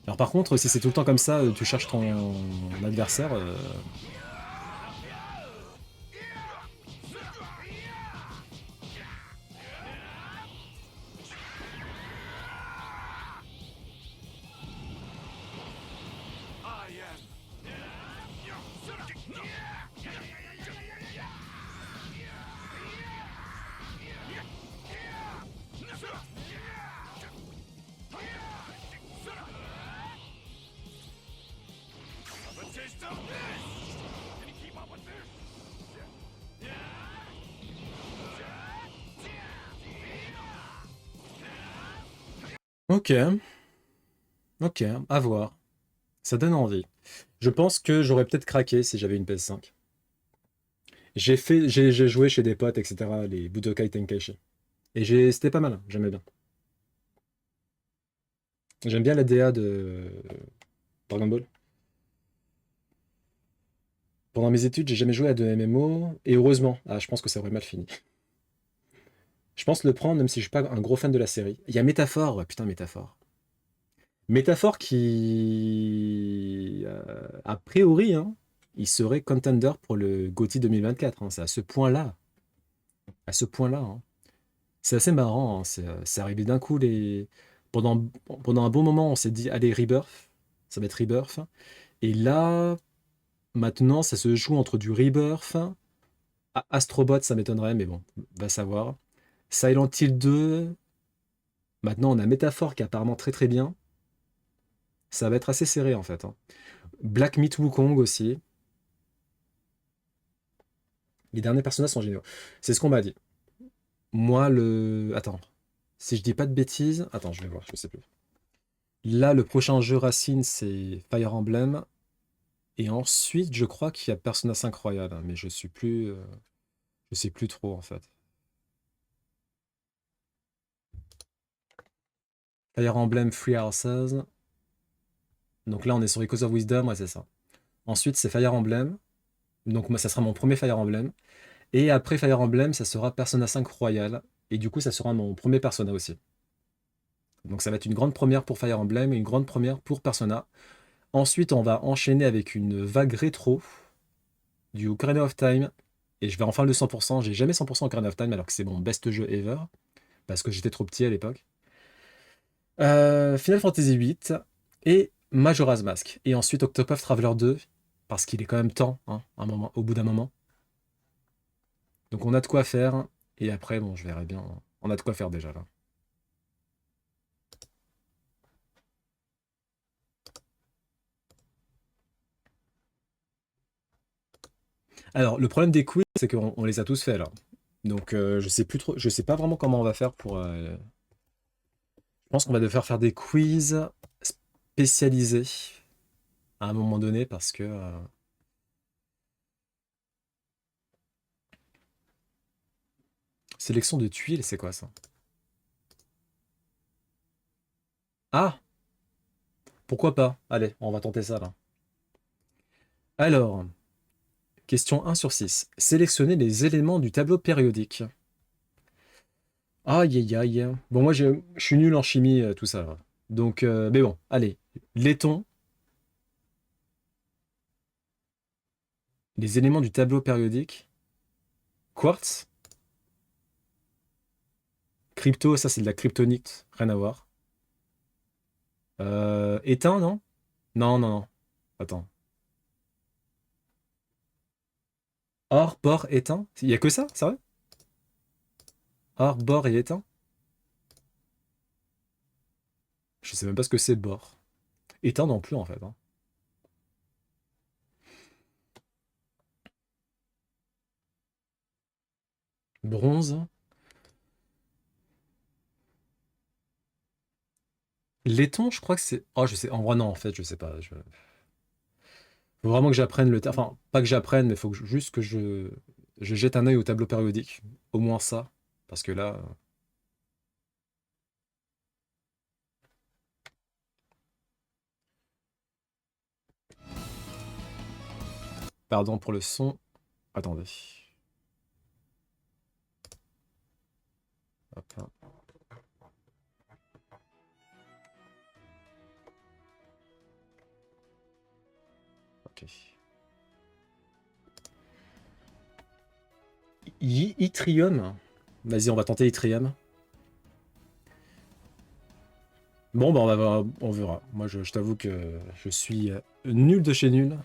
Speaker 1: Alors, par contre, si c'est tout le temps comme ça, tu cherches ton adversaire. Ok. Ok, à voir. Ça donne envie. Je pense que j'aurais peut-être craqué si j'avais une PS5. J'ai joué chez des potes, etc., les Budokai Tenkaichi. Et c'était pas mal, j'aimais bien. J'aime bien la DA de Dragon Ball. Pendant mes études, j'ai jamais joué à de MMO, et heureusement. Ah, je pense que ça aurait mal fini. Je pense le prendre, même si je suis pas un gros fan de la série. Il y a Métaphore, ouais, putain, Métaphore. Métaphore qui, a priori, hein, il serait contender pour le GOTY 2024, hein. C'est à ce point-là. À ce point-là, hein. C'est assez marrant, hein. C'est arrivé d'un coup Pendant, pendant un bon moment, on s'est dit, allez, Rebirth, ça va être Rebirth. Et là, maintenant, ça se joue entre du Rebirth, Astrobot, ça m'étonnerait, mais bon, va savoir. Silent Hill 2, maintenant on a Métaphore qui est apparemment très très bien. Ça va être assez serré en fait, hein. Black Myth Wukong aussi. Les derniers personnages sont géniaux. C'est ce qu'on m'a dit. Moi, le... Attends. Si je dis pas de bêtises... Attends, je vais voir, je sais plus. Là, le prochain jeu Racine, c'est Fire Emblem. Et ensuite, je crois qu'il y a Persona 5 Royal, hein, mais je suis plus... je sais plus trop, en fait. Fire Emblem Free Houses. Donc là, on est sur Echoes of Wisdom, ouais, c'est ça. Ensuite, c'est Fire Emblem. Donc moi, ça sera mon premier Fire Emblem. Et après Fire Emblem, ça sera Persona 5 Royal. Et du coup, ça sera mon premier Persona aussi. Donc ça va être une grande première pour Fire Emblem et une grande première pour Persona. Ensuite, on va enchaîner avec une vague rétro du Ocarina of Time. Et je vais enfin le 100%. J'ai jamais 100% Ocarina of Time alors que c'est mon best jeu ever. Parce que j'étais trop petit à l'époque. Final Fantasy VIII et Majora's Mask. Et ensuite Octopath Traveler 2. Parce qu'il est quand même temps, hein, un moment, au bout d'un moment. Donc on a de quoi faire. Et après, bon, je verrai bien. On a de quoi faire déjà là. Alors, le problème des quiz, c'est qu'on les a tous faits là. Donc, je sais plus trop, je sais pas vraiment comment on va faire pour. Je pense qu'on va devoir faire des quiz spécialisés à un moment donné parce que. Sélection de tuiles, c'est quoi ça? Ah! Pourquoi pas? Allez, on va tenter ça là. Alors, question 1 sur 6. Sélectionnez les éléments du tableau périodique. Aïe aïe aïe. Bon, moi je suis nul en chimie, tout ça, là. Donc, mais bon, allez. Laiton, les éléments du tableau périodique. Quartz. Crypto, ça c'est de la kryptonite, rien à voir. Éteint, non? Non, non, non. Attends. Or, bord, éteint? Il y a que ça, sérieux? Or, bord et éteint? Je sais même pas ce que c'est bord. Éteint non plus en fait, hein. Bronze. Laiton, je crois que c'est. Oh, je sais. En vrai, non, en fait, je sais pas. Faut vraiment que j'apprenne le. Enfin, pas que j'apprenne, mais faut juste que je jette un œil au tableau périodique. Au moins ça. Parce que là. Pardon pour le son. Attendez. Hop là. Ok. Yttrium. Vas-y, on va tenter Yttrium. Bon, bah on verra. Moi, je t'avoue que je suis nul de chez nul.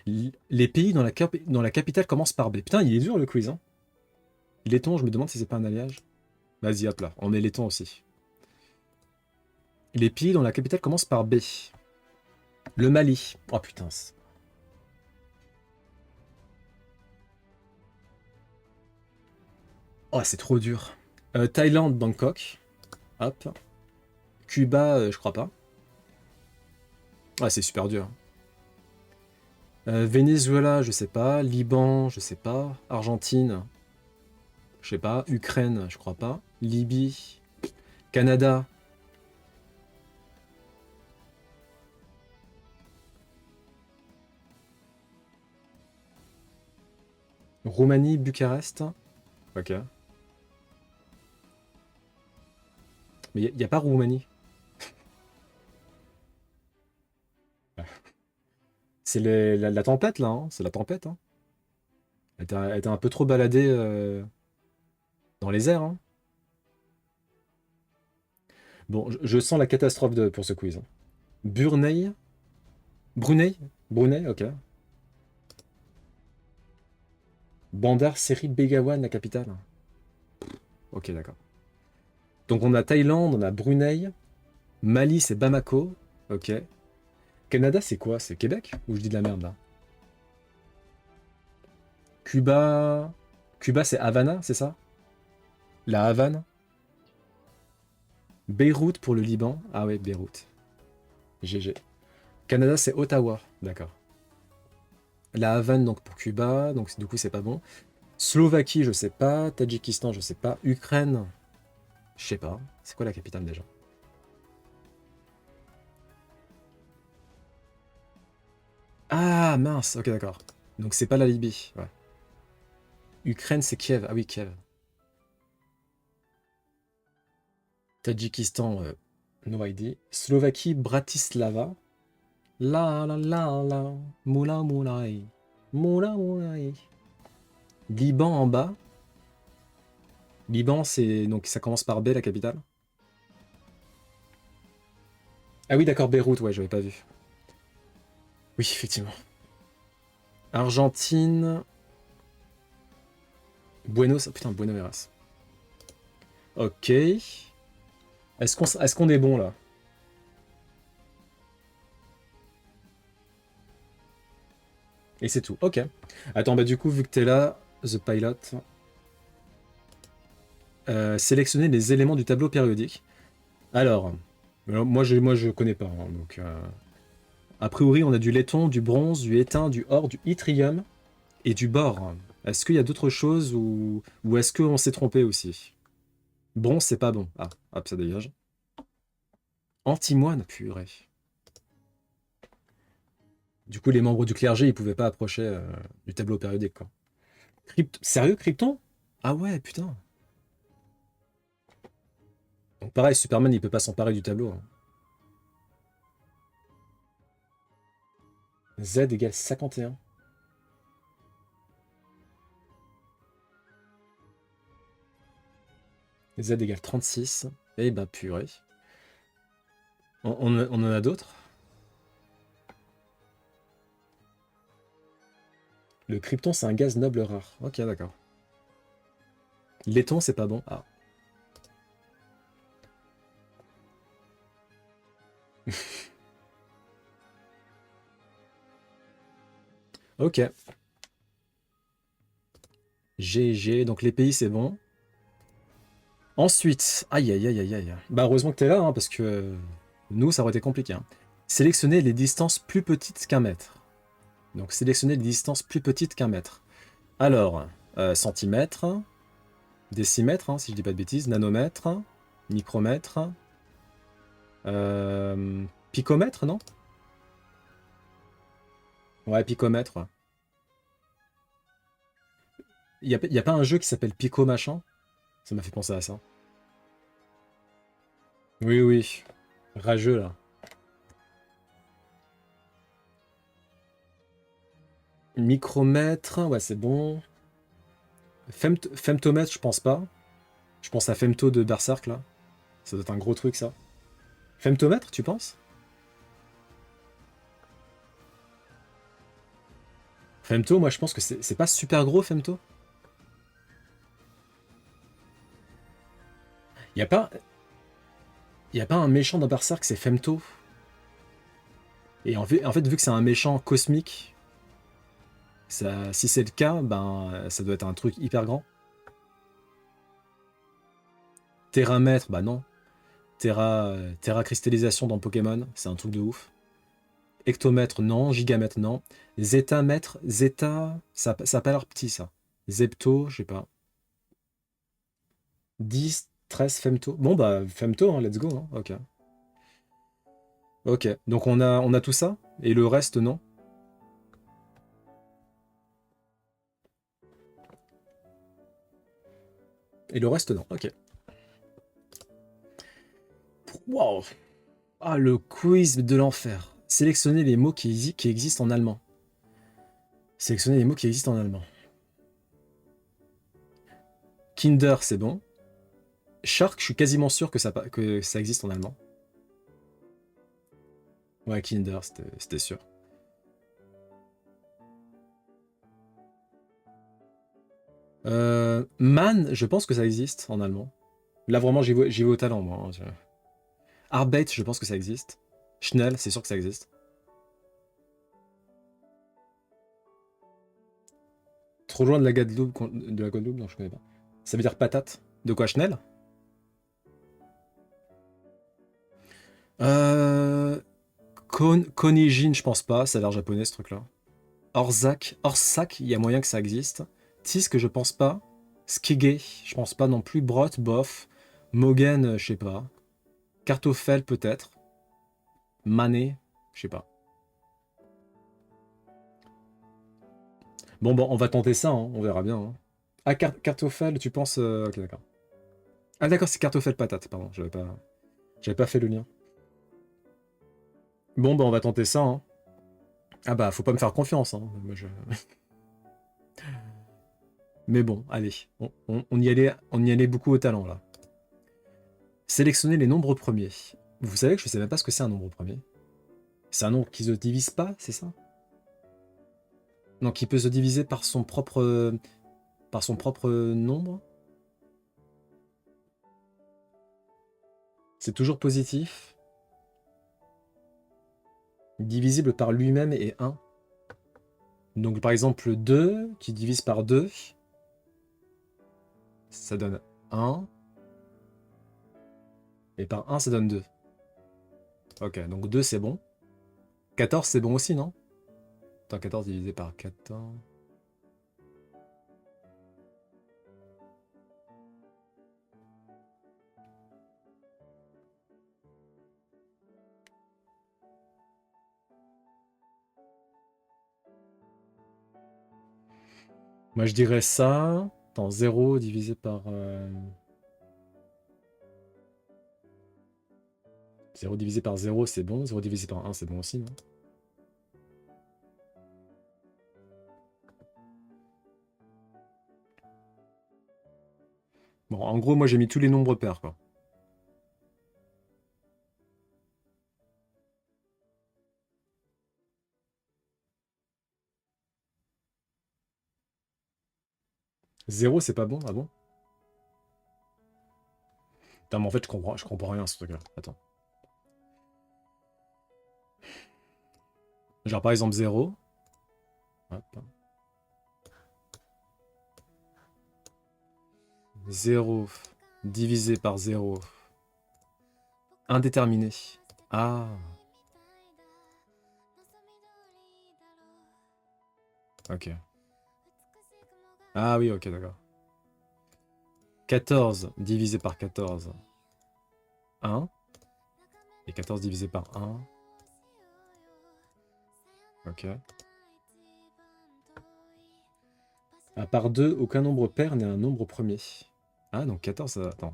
Speaker 1: Les pays dans la capitale commencent par B. Putain, il est dur le quiz, hein. Laiton, je me demande si c'est pas un alliage. Vas-y, hop là, on met laiton aussi. Les pays dont la capitale commence par B. Le Mali. Oh putain. Oh, c'est trop dur. Thaïlande, Bangkok. Hop. Cuba, je crois pas. Ah, c'est super dur. Venezuela, je sais pas. Liban, je sais pas. Argentine, je sais pas. Ukraine, je crois pas. Libye. Canada. Roumanie, Bucarest. Ok. Mais il n'y a pas Roumanie. C'est la tempête là, hein. C'est la tempête, hein. Elle était un peu trop baladée dans les airs, hein. Bon, je sens la catastrophe pour ce quiz. Brunei? Brunei? Brunei, ok. Bandar Seri Begawan, la capitale. Ok, d'accord. Donc on a Thaïlande, on a Brunei, Mali c'est Bamako, ok. Canada c'est quoi? C'est Québec? Ou je dis de la merde là? Cuba... Cuba c'est Havana, c'est ça? La Havane? Beyrouth pour le Liban. Ah ouais, Beyrouth. GG. Canada c'est Ottawa, d'accord. La Havane donc pour Cuba, donc du coup c'est pas bon. Slovaquie je sais pas, Tadjikistan je sais pas, Ukraine, je sais pas. C'est quoi la capitale déjà? Ah mince, ok d'accord. Donc c'est pas la Libye, ouais. Ukraine c'est Kiev, ah oui Kiev. Tadjikistan, no ID. Slovaquie, Bratislava. La la la la, moula moulaï, moula moulaï. Liban en bas. Liban c'est donc ça commence par B la capitale. Ah oui d'accord Beyrouth, ouais j'avais pas vu. Oui effectivement. Argentine. Buenos, putain Buenos Aires. Ok. Est-ce qu'on est bon là? Et c'est tout. Ok. Attends, bah du coup, vu que t'es là, The Pilot, sélectionner les éléments du tableau périodique. Alors, moi je connais pas. Hein, donc, a priori, on a du laiton, du bronze, du étain, du or, du yttrium et du bore. Est-ce qu'il y a d'autres choses ou est-ce qu'on s'est trompé aussi? Bronze, c'est pas bon. Ah, hop, ça dégage. Antimoine, purée. Du coup, les membres du clergé, ils pouvaient pas approcher du tableau périodique, quoi. Sérieux, Krypton? Ah ouais, putain. Donc pareil, Superman, il peut pas s'emparer du tableau. Hein. Z égale 51. Z égale 36. Eh ben purée. On en a d'autres? Le krypton, c'est un gaz noble rare. Ok, d'accord. Laiton, c'est pas bon. Ah. Ok. GG, donc les pays, c'est bon. Ensuite, aïe aïe aïe aïe aïe. Bah heureusement que t'es là, hein, parce que nous, ça aurait été compliqué. Hein. Sélectionner les distances plus petites qu'un mètre. Donc sélectionner les distances plus petites qu'un mètre. Alors, centimètre, décimètre, hein, si je dis pas de bêtises, nanomètre, micromètre, picomètre, non? Ouais, picomètre. Il y a pas un jeu qui s'appelle Pico Machin? Ça m'a fait penser à ça. Oui, oui. Rageux, là. Micromètre, ouais, c'est bon. Femtomètre, je pense pas. Je pense à Femto de Berserk, là. Ça doit être un gros truc, ça. Femtomètre, tu penses? Femto, moi, je pense que c'est pas super gros, Femto. Y a pas... Y a pas un méchant dans Berserk, c'est Femto. Et en fait, vu que c'est un méchant cosmique, ça, si c'est le cas, ben, ça doit être un truc hyper grand. Terramètre, bah non. Terra cristallisation dans Pokémon, c'est un truc de ouf. Hectomètre, non. Gigamètre, non. Zétamètre, zéta, ça a pas l'air petit, ça. Zepto, je sais pas. 10, 13, femto. Bon, bah, femto, hein, let's go. Hein. Ok. Ok, donc on a tout ça, et le reste, non. Et le reste, non. Ok. Wow. Ah, le quiz de l'enfer. Sélectionnez les mots qui existent en allemand. Sélectionnez les mots qui existent en allemand. Kinder, c'est bon. Shark, je suis quasiment sûr que que ça existe en allemand. Ouais, Kinder, c'était sûr. Man, je pense que ça existe en allemand. Là, vraiment, j'y vais au talent, moi. Hein. Arbeit, je pense que ça existe. Schnell, c'est sûr que ça existe. Trop loin de la Guadeloupe, non, je connais pas. Ça veut dire patate. De quoi, Schnell? Konijin, je pense pas, ça a l'air japonais ce truc-là. Orsak, il y a moyen que ça existe. Tisk, je pense pas. Skige, je pense pas non plus. Brot, bof. Mogen, je sais pas. Kartoffel, peut-être. Mané, je sais pas. Bon, on va tenter ça, hein, on verra bien. Hein. Ah, Kartoffel, tu penses... Ok, d'accord. Ah, d'accord, c'est Kartoffel patate, pardon, j'avais pas fait le lien. Bon, on va tenter ça. Hein. Ah bah, faut pas me faire confiance. Hein. Moi, Mais bon, allez, on y allait beaucoup au talent, là. Sélectionnez les nombres premiers. Vous savez que je sais même pas ce que c'est un nombre premier. C'est un nombre qui se divise pas, c'est ça? Non, qui peut se diviser par son propre nombre? C'est toujours positif. Divisible par lui-même est 1. Donc par exemple 2 qui divise par 2, ça donne 1. Et par 1, ça donne 2. Ok, donc 2 c'est bon. 14 c'est bon aussi, non? Attends, 14 divisé par 14... Moi je dirais ça. Attends, 0 divisé par... 0 divisé par 0 c'est bon. 0 divisé par 1 c'est bon aussi, non? Bon, en gros, moi j'ai mis tous les nombres pairs, quoi. Zéro, c'est pas bon? Ah bon? Putain, mais en fait, je comprends rien à ce truc-là. Attends. Genre, par exemple, 0. Hop. 0 divisé par 0. Indéterminé. Ah. Ok. Ah oui, ok, d'accord. 14 divisé par 14. 1. Et 14 divisé par 1. Ok. À part 2, aucun nombre pair n'est un nombre premier. Ah, donc 14, ça... Attends.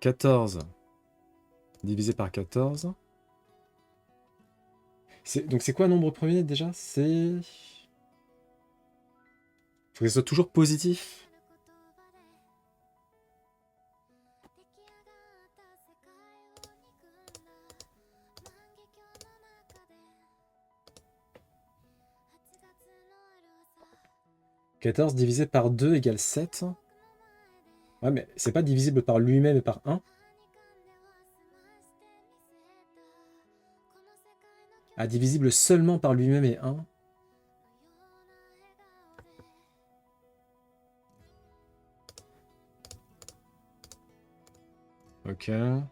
Speaker 1: 14 divisé par 14. Donc c'est quoi un nombre premier déjà? C'est... Faut que ce soit toujours positif. « 14 divisé par 2 égale 7. » Ouais, mais c'est pas divisible par lui-même et par 1. Ah, divisible seulement par lui-même et 1. Ok. Un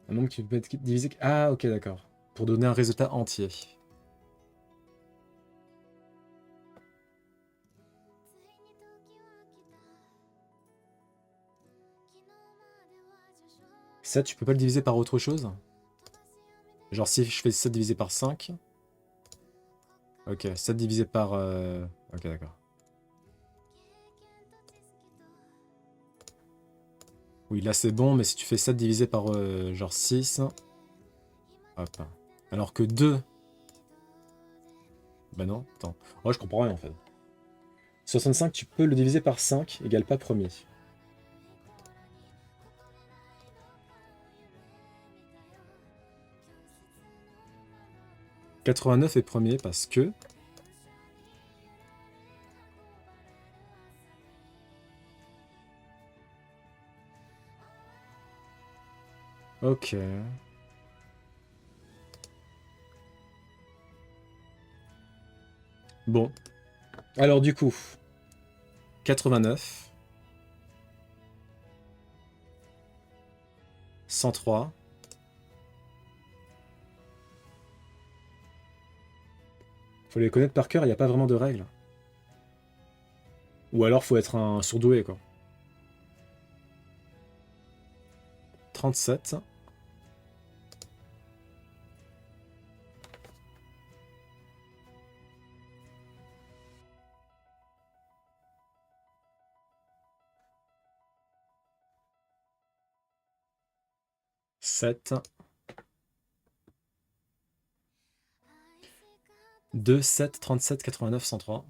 Speaker 1: nombre qui peut être divisé... Ah, ok, d'accord. Pour donner un résultat entier. Ça, tu peux pas le diviser par autre chose? Genre si je fais 7 divisé par 5. Ok, 7 divisé par... Ok, d'accord. Oui, là c'est bon, mais si tu fais 7 divisé par genre 6... Hop. Alors que 2... Bah non, attends. Ouais, je comprends rien en fait. 65, tu peux le diviser par 5, égale pas premier. « 89 est premier parce que... Ok. Bon. Alors du coup, 89, 103, faut les connaître par cœur, il n'y a pas vraiment de règles. Ou alors faut être un surdoué, quoi. 37. Sept. 2, 7, 37, 89, 103.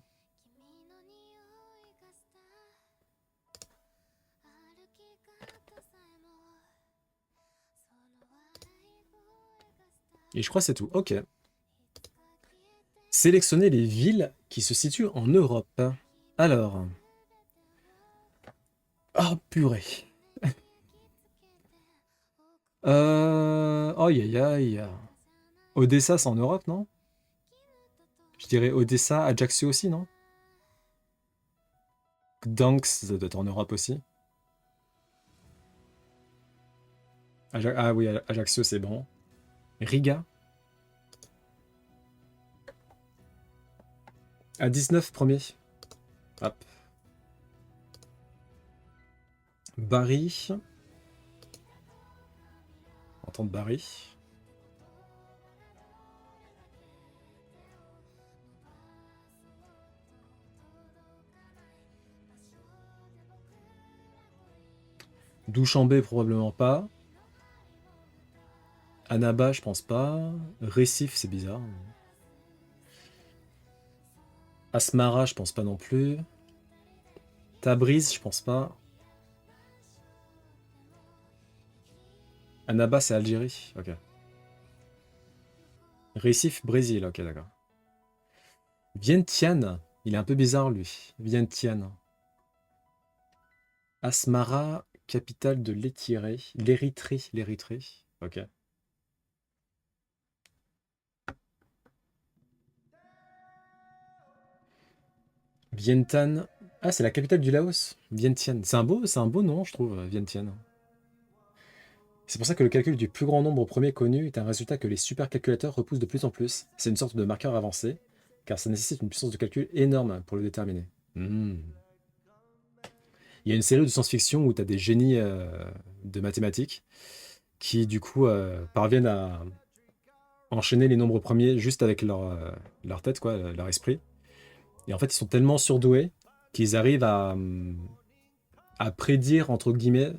Speaker 1: Et je crois que c'est tout. Ok. Sélectionnez les villes qui se situent en Europe. Alors. Oh, purée. Aïe, aïe, aïe. Odessa, c'est en Europe, non? Je dirais Odessa, Ajaccio aussi, non? Gdansk, ça doit être en Europe aussi. Ah oui, Ajaccio, c'est bon. Riga. À 19, premier. Hop. Bari. Entente Bari. Douchambé, probablement pas. Annaba, je pense pas. Récif, c'est bizarre. Asmara, je pense pas non plus. Tabriz, je pense pas. Annaba, c'est Algérie. Ok. Récif, Brésil. Ok, d'accord. Vientiane. Il est un peu bizarre, lui. Vientiane. Asmara, capitale de l'Érythrée. L'Érythrée. Ok. Vientiane. Ah, c'est la capitale du Laos. Vientiane. C'est un beau nom, je trouve, Vientiane. C'est pour ça que le calcul du plus grand nombre premier connu est un résultat que les supercalculateurs repoussent de plus en plus. C'est une sorte de marqueur avancé, car ça nécessite une puissance de calcul énorme pour le déterminer. Il y a une série de science-fiction où tu as des génies de mathématiques qui, du coup, parviennent à enchaîner les nombres premiers juste avec leur tête, quoi, leur esprit. Et en fait, ils sont tellement surdoués qu'ils arrivent à prédire, entre guillemets,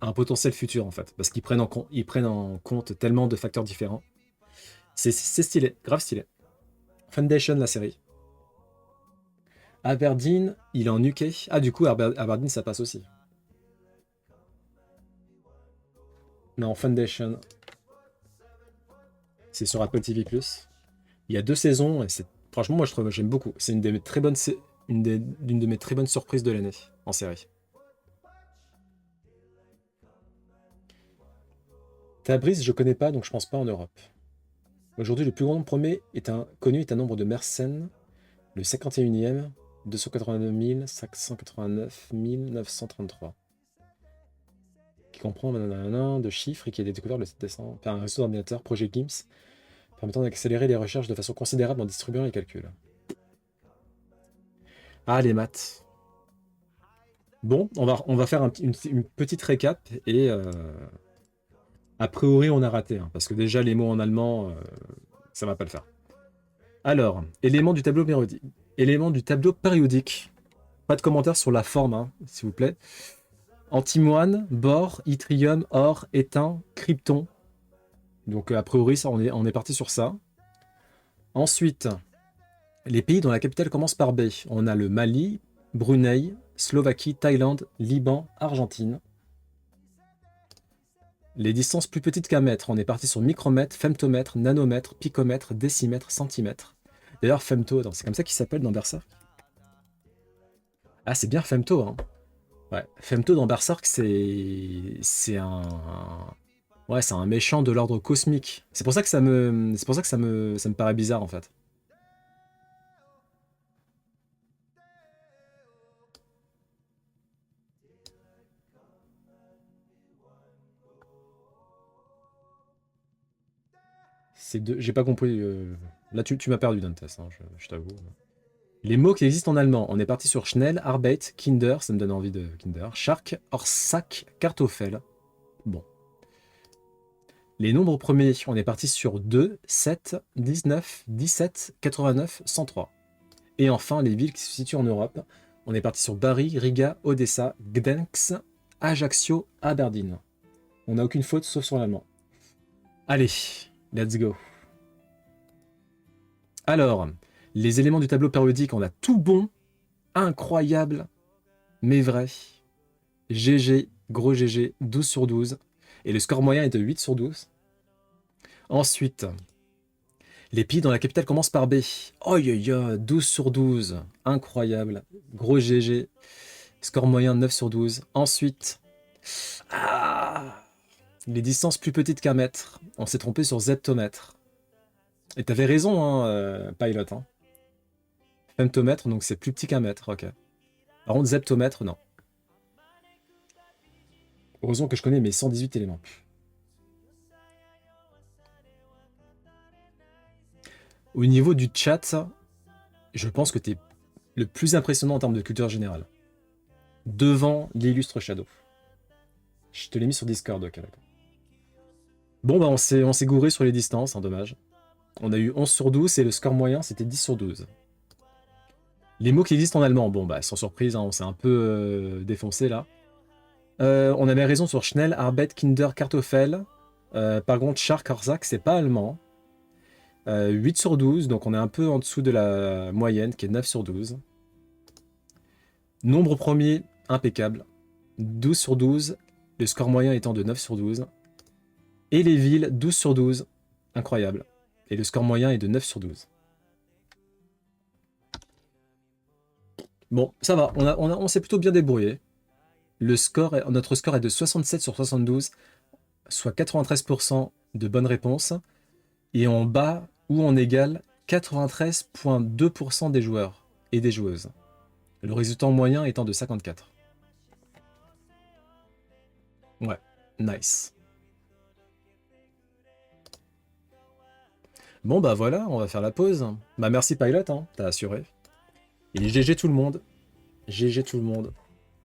Speaker 1: un potentiel futur, en fait. Parce qu'ils prennent en compte tellement de facteurs différents. C'est stylé, grave stylé. Foundation, la série. Aberdeen, il est en UK. Ah, du coup, Aberdeen, ça passe aussi. Non, Foundation. C'est sur Apple TV+. Il y a 2 saisons, et franchement, moi, j'aime beaucoup. C'est une de mes très bonnes surprises de l'année, en série. Tabriz, je connais pas, donc je pense pas en Europe. Aujourd'hui, le plus grand nombre connu est un nombre de Mersenne, le 51e, 282 589 933, qui comprend de chiffres et qui a été découvert le 7 décembre par un réseau d'ordinateurs, projet GIMS, permettant d'accélérer les recherches de façon considérable en distribuant les calculs. Ah, les maths. Bon, on va faire une petite récap et... a priori, on a raté, hein, parce que déjà, les mots en allemand, ça va pas le faire. Alors, éléments du tableau périodique. Éléments du tableau périodique. Pas de commentaires sur la forme, hein, s'il vous plaît. Antimoine, bore, yttrium, or, étain, krypton. Donc, a priori, ça, on est parti sur ça. Ensuite, Les pays dont la capitale commence par B. On a le Mali, Brunei, Slovaquie, Thaïlande, Liban, Argentine. Les distances plus petites qu'un mètre. On est parti sur micromètre, femtomètre, nanomètre, picomètre, décimètre, centimètre. D'ailleurs, femto, c'est comme ça qu'il s'appelle dans Berserk. Ah, c'est bien femto, hein. Ouais, femto dans Berserk, c'est un... Ouais, c'est un méchant de l'ordre cosmique. C'est pour ça que ça me paraît bizarre, en fait. J'ai pas compris. Là, tu m'as perdu, Dantes, hein, je t'avoue. Les mots qui existent en allemand. On est parti sur Schnell, Arbeit, Kinder, ça me donne envie de Kinder, Shark, Orsak, Kartoffel. Bon. Les nombres premiers, on est parti sur 2, 7, 19, 17, 89, 103. Et enfin, les villes qui se situent en Europe. On est parti sur Bari, Riga, Odessa, Gdańsk, Ajaccio, Aberdeen. On n'a aucune faute sauf sur l'allemand. Allez, let's go. Alors, les éléments du tableau périodique, on a tout bon, incroyable, mais vrai. GG, gros GG, 12 sur 12. Et le score moyen est de 8 sur 12. Ensuite, les pays dans la capitale commencent par B. Oh yo yo, 12 sur 12. Incroyable. Gros GG. Score moyen 9 sur 12. Ensuite, les distances plus petites qu'un mètre. On s'est trompé sur zeptomètre. Et t'avais raison, hein, Pilot. Hein. Femtomètre, donc c'est plus petit qu'un mètre. Ok. Par contre, zeptomètre, non. Heureusement que je connais mes 118 éléments. Au niveau du chat, je pense que tu es le plus impressionnant en termes de culture générale. Devant l'illustre Shadow. Je te l'ai mis sur Discord, ok, d'accord. Bon, bah on s'est gouré sur les distances, hein, dommage. On a eu 11 sur 12 et le score moyen, c'était 10 sur 12. Les mots qui existent en allemand, bon, bah sans surprise, hein, on s'est un peu défoncé là. On avait raison sur Schnell, Arbeit, Kinder, Kartoffel. Par contre, Shark, Orsak, c'est pas allemand. 8 sur 12, donc on est un peu en dessous de la moyenne, qui est 9 sur 12. Nombre premier, impeccable. 12 sur 12, le score moyen étant de 9 sur 12. Et les villes, 12 sur 12, incroyable. Et le score moyen est de 9 sur 12. Bon, ça va, on s'est plutôt bien débrouillé. Notre score est de 67 sur 72, soit 93% de bonnes réponses. Et on bat ou on égale 93,2% des joueurs et des joueuses. Le résultat moyen étant de 54. Ouais, nice. Bon bah voilà, on va faire la pause. Bah merci Pilot, hein, t'as assuré. Et GG tout le monde. GG tout le monde.